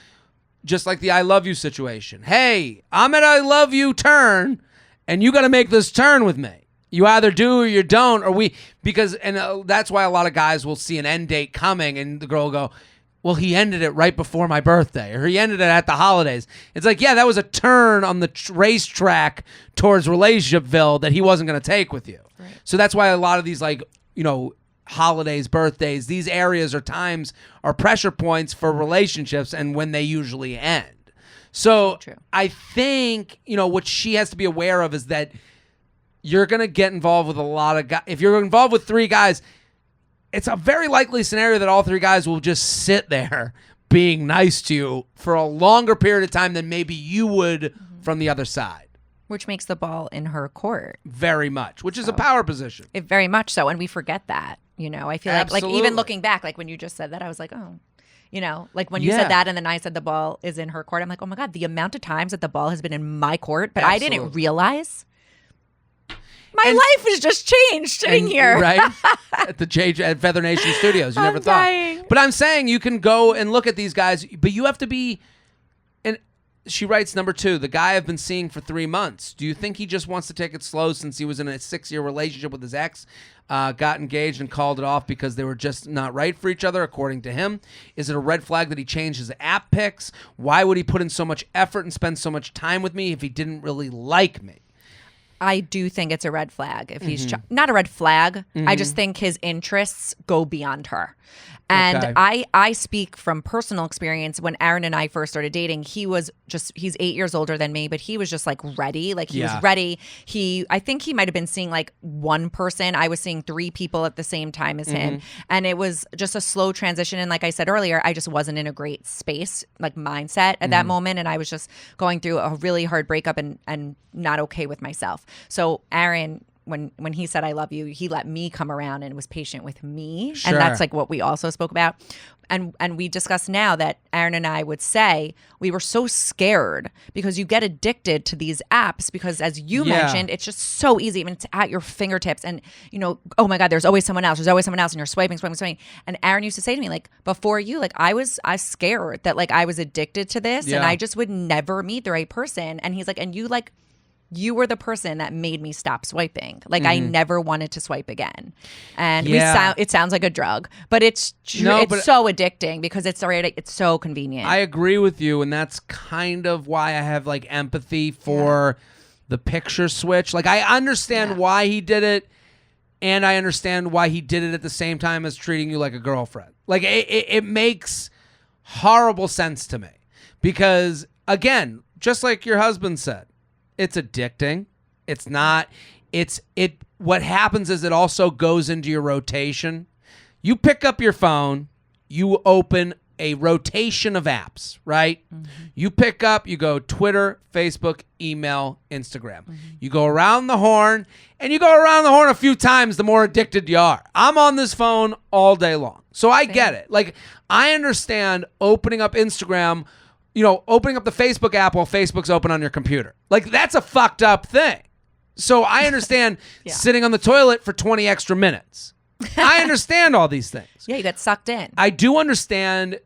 just like the I love you situation, hey, I'm at I love you turn, and you got to make this turn with me. You either do or you don't, and that's why a lot of guys will see an end date coming and the girl will go, well, he ended it right before my birthday, or he ended it at the holidays. It's like, yeah, that was a turn on the racetrack towards relationshipville that he wasn't going to take with you. Right. So that's why a lot of these, like, holidays, birthdays, these areas or times are pressure points for relationships and when they usually end. So True. I think, what she has to be aware of is that you're going to get involved with a lot of guys. If you're involved with 3 guys, it's a very likely scenario that all 3 guys will just sit there being nice to you for a longer period of time than maybe you would from the other side. Which makes the ball in her court. Very much, which is a power position. Very much so. And we forget that, I feel like even looking back, like when you just said that, I was like, oh, like when you said that and then I said the ball is in her court, I'm like, oh my God, the amount of times that the ball has been in my court, but I didn't realize. My life has just changed sitting here. Right? at Feather Nation Studios. You never thought. Dying. But I'm saying you can go and look at these guys, but you have to be. And she writes number 2, the guy I've been seeing for 3 months. Do you think he just wants to take it slow since he was in a 6-year relationship with his ex, got engaged and called it off because they were just not right for each other, according to him? Is it a red flag that he changed his app picks? Why would he put in so much effort and spend so much time with me if he didn't really like me? I do think it's a red flag. If he's not a red flag, I just think his interests go beyond her. And I speak from personal experience. When Aaron and I first started dating, he's 8 years older than me, but he was just like ready. Like he was ready. I think he might've been seeing like one person. I was seeing 3 people at the same time as him. And it was just a slow transition. And like I said earlier, I just wasn't in a great space, like mindset at that moment. And I was just going through a really hard breakup and not okay with myself. So Aaron, when he said I love you, he let me come around and was patient with me. Sure. And that's like what we also spoke about. And we discussed now that Aaron and I would say we were so scared because you get addicted to these apps because, as you mentioned, it's just so easy. I mean, it's at your fingertips. And, oh my God, there's always someone else. There's always someone else. And you're swiping. And Aaron used to say to me, like, before you, like, I was scared that, like, I was addicted to this and I just would never meet the right person. And he's like, and you were the person that made me stop swiping. Like I never wanted to swipe again. And it sounds like a drug, but it's so addicting because it's so convenient. I agree with you, and that's kind of why I have like empathy for the picture switch. Like I understand why he did it, and I understand why he did it at the same time as treating you like a girlfriend. Like it makes horrible sense to me because, again, just like your husband said, it's addicting. It's not. What happens is it also goes into your rotation. You pick up your phone, you open a rotation of apps, right? You pick up, you go Twitter, Facebook, email, Instagram. You go around the horn, and you go around the horn a few times, the more addicted you are. I'm on this phone all day long. So I get it. Like, I understand opening up Instagram, opening up the Facebook app while Facebook's open on your computer. Like, that's a fucked up thing. So I understand sitting on the toilet for 20 extra minutes. I understand all these things. Yeah, you get sucked in. I do understand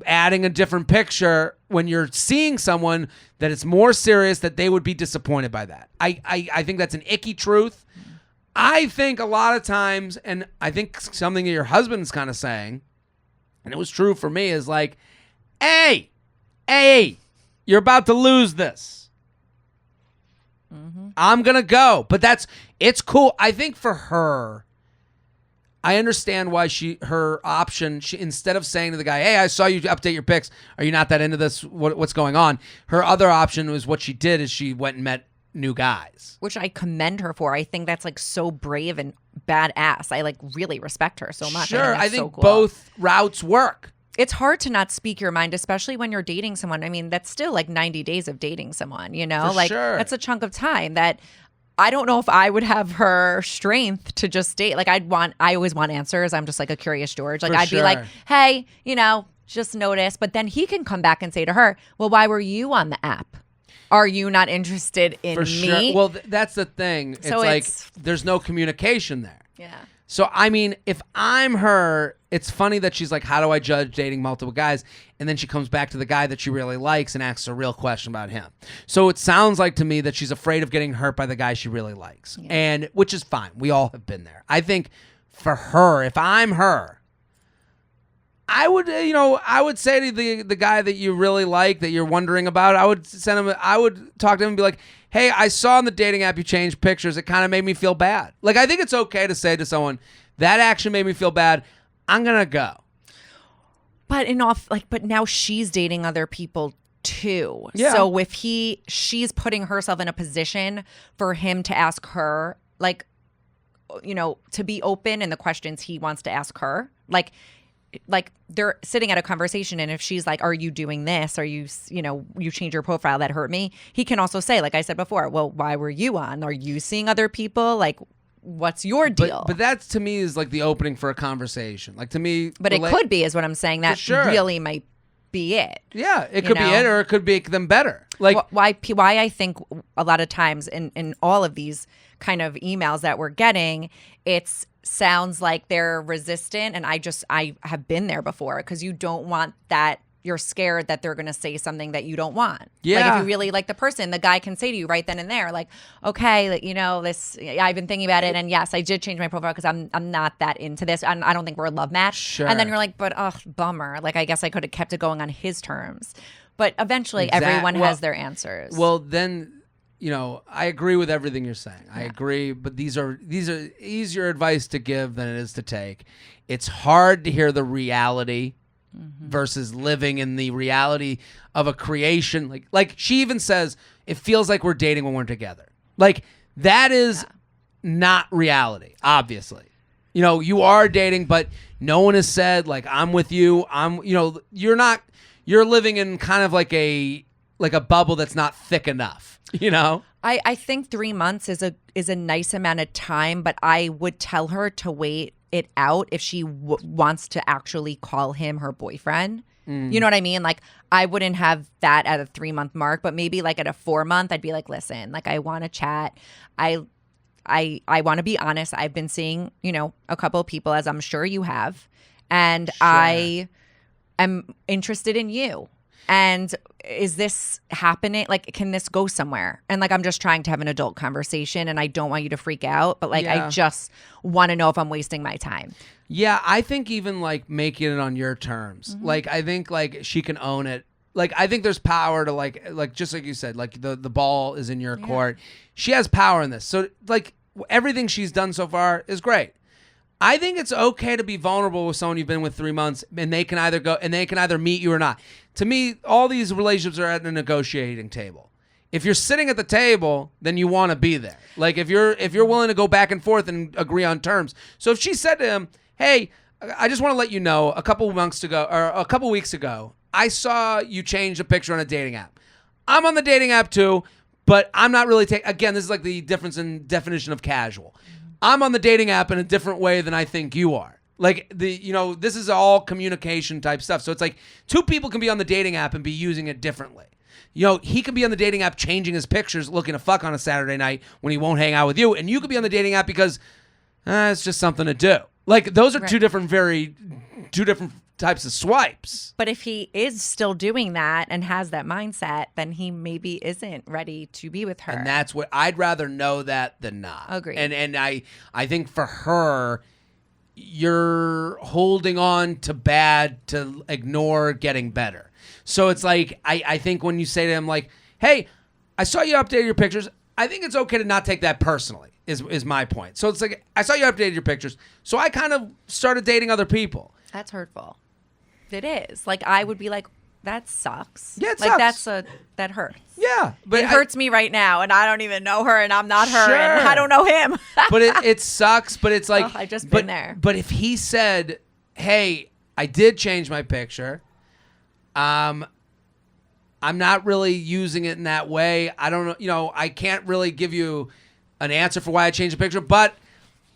adding a different picture when you're seeing someone that it's more serious, that they would be disappointed by that. I think that's an icky truth. I think a lot of times, and I think something that your husband's kind of saying, and it was true for me, is like, hey, you're about to lose this. I'm going to go. But it's cool. I think for her, I understand why her option, instead of saying to the guy, hey, I saw you update your pics. Are you not that into this? What's going on? Her other option was what she did is she went and met new guys. Which I commend her for. I think that's like so brave and badass. I like really respect her so much. Sure, I think so cool. both routes work. It's hard to not speak your mind, especially when you're dating someone. I mean, that's still like 90 days of dating someone, you know? For like sure. That's a chunk of time that I don't know if I would have her strength to just date. Like I always want answers. I'm just like a curious George. Like For I'd sure. be like, hey, you know, just notice. But then he can come back and say to her, well, why were you on the app? Are you not interested in For me? sure. Well, that's the thing. It's So like it's- there's no communication there. Yeah. So, I mean, if I'm her, it's funny that she's like, how do I judge dating multiple guys? And then she comes back to the guy that she really likes and asks a real question about him. So it sounds like to me that she's afraid of getting hurt by the guy she really likes. Yeah. And which is fine. We all have been there. I think for her, if I'm her, I would, I would say to the guy that you really like, that you're wondering about, I would talk to him and be like, hey, I saw on the dating app you changed pictures. It kind of made me feel bad. Like, I think it's okay to say to someone, that action made me feel bad. I'm going to go. But but now she's dating other people too. Yeah. So if she's putting herself in a position for him to ask her, like, to be open in the questions he wants to ask her, like they're sitting at a conversation, and if she's like, are you doing this? Are you, you change your profile, that hurt me. He can also say, like I said before, well, why were you on? Are you seeing other people? Like, what's your deal? But that to me is like the opening for a conversation. Like, to me, But it could be, is what I'm saying. That sure. really might be it. Yeah, it could be it, or it could make them better. Like, why I think a lot of times in all of these kind of emails that we're getting, it's sounds like they're resistant, and I have been there before, because you don't want that. You're scared that they're going to say something that you don't want. Yeah. Like, if you really like the person, the guy can say to you right then and there, like, okay, like, this, I've been thinking about it, and yes, I did change my profile because I'm not that into this, and I don't think we're a love match. Sure. And then you're like, but bummer. Like, I guess I could have kept it going on his terms. But eventually, everyone has their answers. Well, then, I agree with everything you're saying. I agree, but these are easier advice to give than it is to take. It's hard to hear the reality versus living in the reality of a creation. Like she even says, it feels like we're dating when we're together. Like, that is not reality, obviously. You are dating, but no one has said, like, I'm with you. You're living in kind of like a bubble that's not thick enough, I think 3 months is a nice amount of time, but I would tell her to wait it out if she wants to actually call him her boyfriend. You know what I mean? Like, I wouldn't have that at a 3 month mark, but maybe like at a 4 month, I'd be like, listen, like, I want to chat. I want to be honest. I've been seeing, a couple of people, as I'm sure you have, and Sure. I am interested in you. And is this happening? Like, can this go somewhere? And like, I'm just trying to have an adult conversation, and I don't want you to freak out, but like, Yeah. I just want to know if I'm wasting my time. Yeah, I think even like making it on your terms. Like, I think like she can own it. Like, I think there's power to like just like you said, like the ball is in your court. She has power in this. So like, everything she's done so far is great. I think it's okay to be vulnerable with someone you've been with 3 months, and they can either meet you or not. To me, all these relationships are at a negotiating table. If you're sitting at the table, then you want to be there. Like, if you're willing to go back and forth and agree on terms. So if she said to him, "Hey, I just want to let you know, a couple weeks ago, I saw you change a picture on a dating app. I'm on the dating app too, but I'm not really again, this is like the difference in definition of casual. I'm on the dating app in a different way than I think you are. Like, this is all communication type stuff. So it's like two people can be on the dating app and be using it differently. He could be on the dating app changing his pictures, looking to fuck on a Saturday night when he won't hang out with you. And you could be on the dating app because it's just something to do. Like, those are two different types of swipes. But if he is still doing that and has that mindset, then he maybe isn't ready to be with her. And that's what I'd rather know that than not. Agreed. And I think for her, you're holding on to bad to ignore getting better. So it's like, I think when you say to him, like, hey, I saw you updated your pictures, I think it's okay to not take that personally. is my point. So it's like, I saw you updated your pictures. So I kind of started dating other people. That's hurtful. It is. Like, I would be like, that sucks. Yeah, it like, sucks. that hurts. Yeah. But it hurts me right now, and I don't even know her, and I'm not her, and I don't know him. But it sucks, but it's like... I've just been there. But if he said, hey, I did change my picture, I'm not really using it in that way. I don't know, I can't really give you an answer for why I changed the picture, but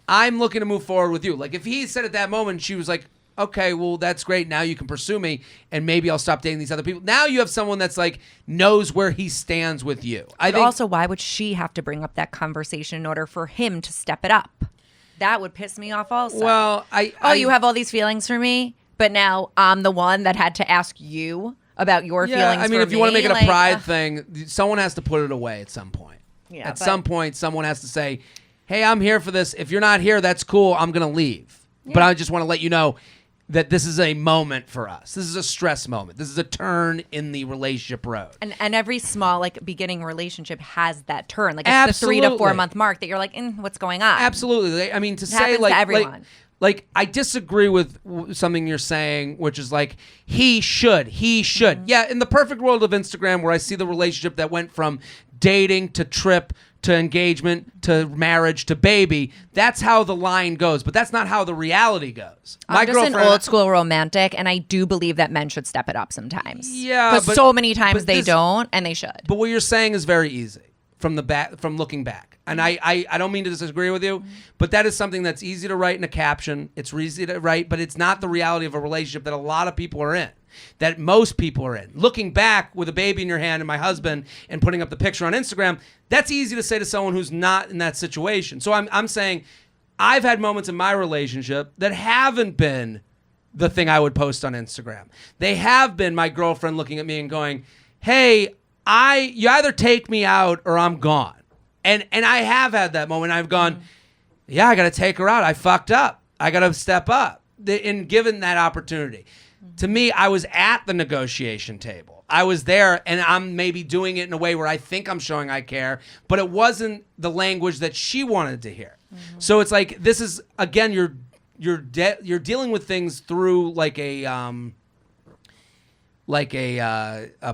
I'm looking to move forward with you. Like, if he said at that moment, she was like, okay, well, that's great. Now you can pursue me, and maybe I'll stop dating these other people. Now you have someone that's like knows where he stands with you. I think also, why would she have to bring up that conversation in order for him to step it up? That would piss me off also. Well, you have all these feelings for me, but now I'm the one that had to ask you about your feelings. I mean, if you want to make it a pride thing, someone has to put it away at some point. Yeah, at some point, someone has to say, hey, I'm here for this. If you're not here, that's cool. I'm going to leave. Yeah. But I just want to let you know that this is a moment for us. This is a stress moment. This is a turn in the relationship road. And every small, like, beginning relationship has that turn. Like, it's the 3 to 4 month mark that you're like, what's going on? Absolutely. I mean, to it say, happens to everyone. Like, I disagree with something you're saying, which is like, he should. Mm-hmm. Yeah, in the perfect world of Instagram, where I see the relationship that went from dating to trip to engagement to marriage to baby, that's how the line goes. But that's not how the reality goes. I'm just an old school romantic, and I do believe that men should step it up sometimes. Yeah, because so many times they don't, and they should. But what you're saying is very easy from looking back. And I don't mean to disagree with you, but that is something that's easy to write in a caption. It's easy to write, but it's not the reality of a relationship that a lot of people are in, that most people are in. Looking back with a baby in your hand and my husband and putting up the picture on Instagram, that's easy to say to someone who's not in that situation. So I'm saying I've had moments in my relationship that haven't been the thing I would post on Instagram. They have been my girlfriend looking at me and going, hey, you either take me out or I'm gone. And I have had that moment. I've gone, yeah, I got to take her out. I fucked up. I got to step up. And given that opportunity. To me, I was at the negotiation table. I was there, and I'm maybe doing it in a way where I think I'm showing I care, but it wasn't the language that she wanted to hear. Mm-hmm. So it's like, this is, again, you're dealing with things through like a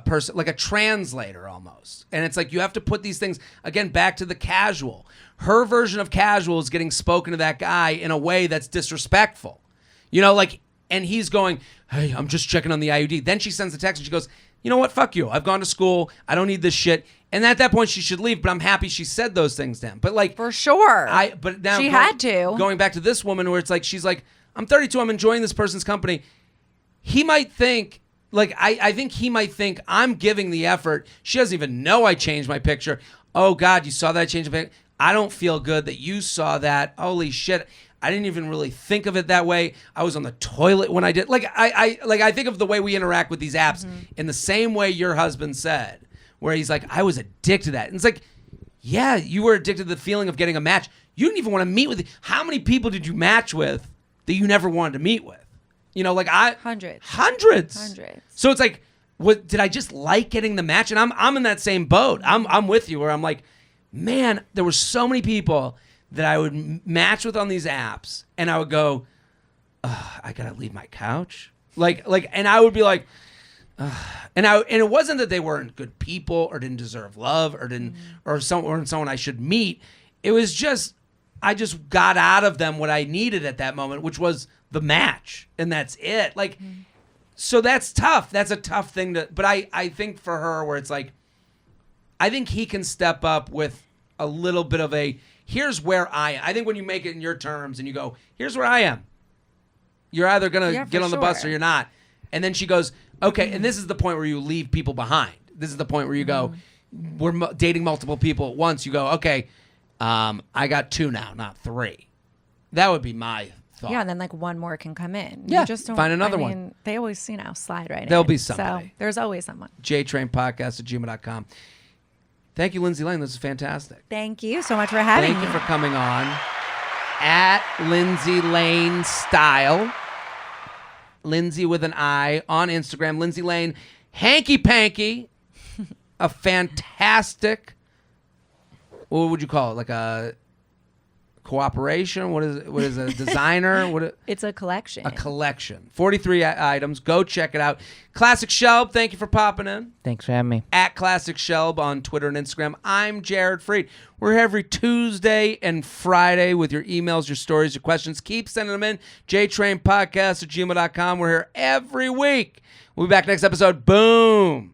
person, like a translator almost. And it's like, you have to put these things, again, back to the casual. Her version of casual is getting spoken to that guy in a way that's disrespectful. And he's going, hey, I'm just checking on the IUD. Then she sends the text and she goes, you know what? Fuck you. I've gone to school. I don't need this shit. And at that point, she should leave. But I'm happy she said those things to him. But like, for sure. But now she had to. Going back to this woman, where it's like, she's like, I'm 32. I'm enjoying this person's company. He might think, like, I think he might think I'm giving the effort. She doesn't even know I changed my picture. Oh God, you saw that I changed my picture. I don't feel good that you saw that. Holy shit. I didn't even really think of it that way. I was on the toilet when I did. I think of the way we interact with these apps in the same way your husband said, where he's like, I was addicted to that. And it's like, yeah, you were addicted to the feeling of getting a match. You didn't even want to meet with. How many people did you match with that you never wanted to meet with? Hundreds. So it's like, what did I just like getting the match? And I'm in that same boat. I'm with you, where I'm like, man, there were so many people that I would match with on these apps, and I would go, I gotta leave my couch, and I would be like, and it wasn't that they weren't good people or didn't deserve love or someone I should meet. It was just, I just got out of them what I needed at that moment, which was the match, and that's it. So that's tough. That's a tough thing but I think for her, where it's like, I think he can step up with a little bit of here's where I am. I think when you make it in your terms and you go, here's where I am, you're either going to get on the bus or you're not. And then she goes, okay, and this is the point where you leave people behind. This is the point where you go, we're dating multiple people at once. You go, okay, I got 2 now, not 3. That would be my thought. Yeah, and then one more can come in. Yeah, you just don't, find another one. They always, slide right in. There'll be somebody. So there's always someone. jtrainpodcast@gmail.com. Thank you, Lindsay Lane. This is fantastic. Thank you so much for having me. Thank you for coming on. At Lindsay Lane Style. Lindsay with an I on Instagram. Lindsay Lane, hanky panky. A fantastic, what would you call it? cooperation? What is a designer? It's a collection. A collection. 43 items. Go check it out. Classic Shelb, thank you for popping in. Thanks for having me. At Classic Shelb on Twitter and Instagram. I'm Jared Freid. We're here every Tuesday and Friday with your emails, your stories, your questions. Keep sending them in. jtrainpodcast@gmail.com. We're here every week. We'll be back next episode. Boom.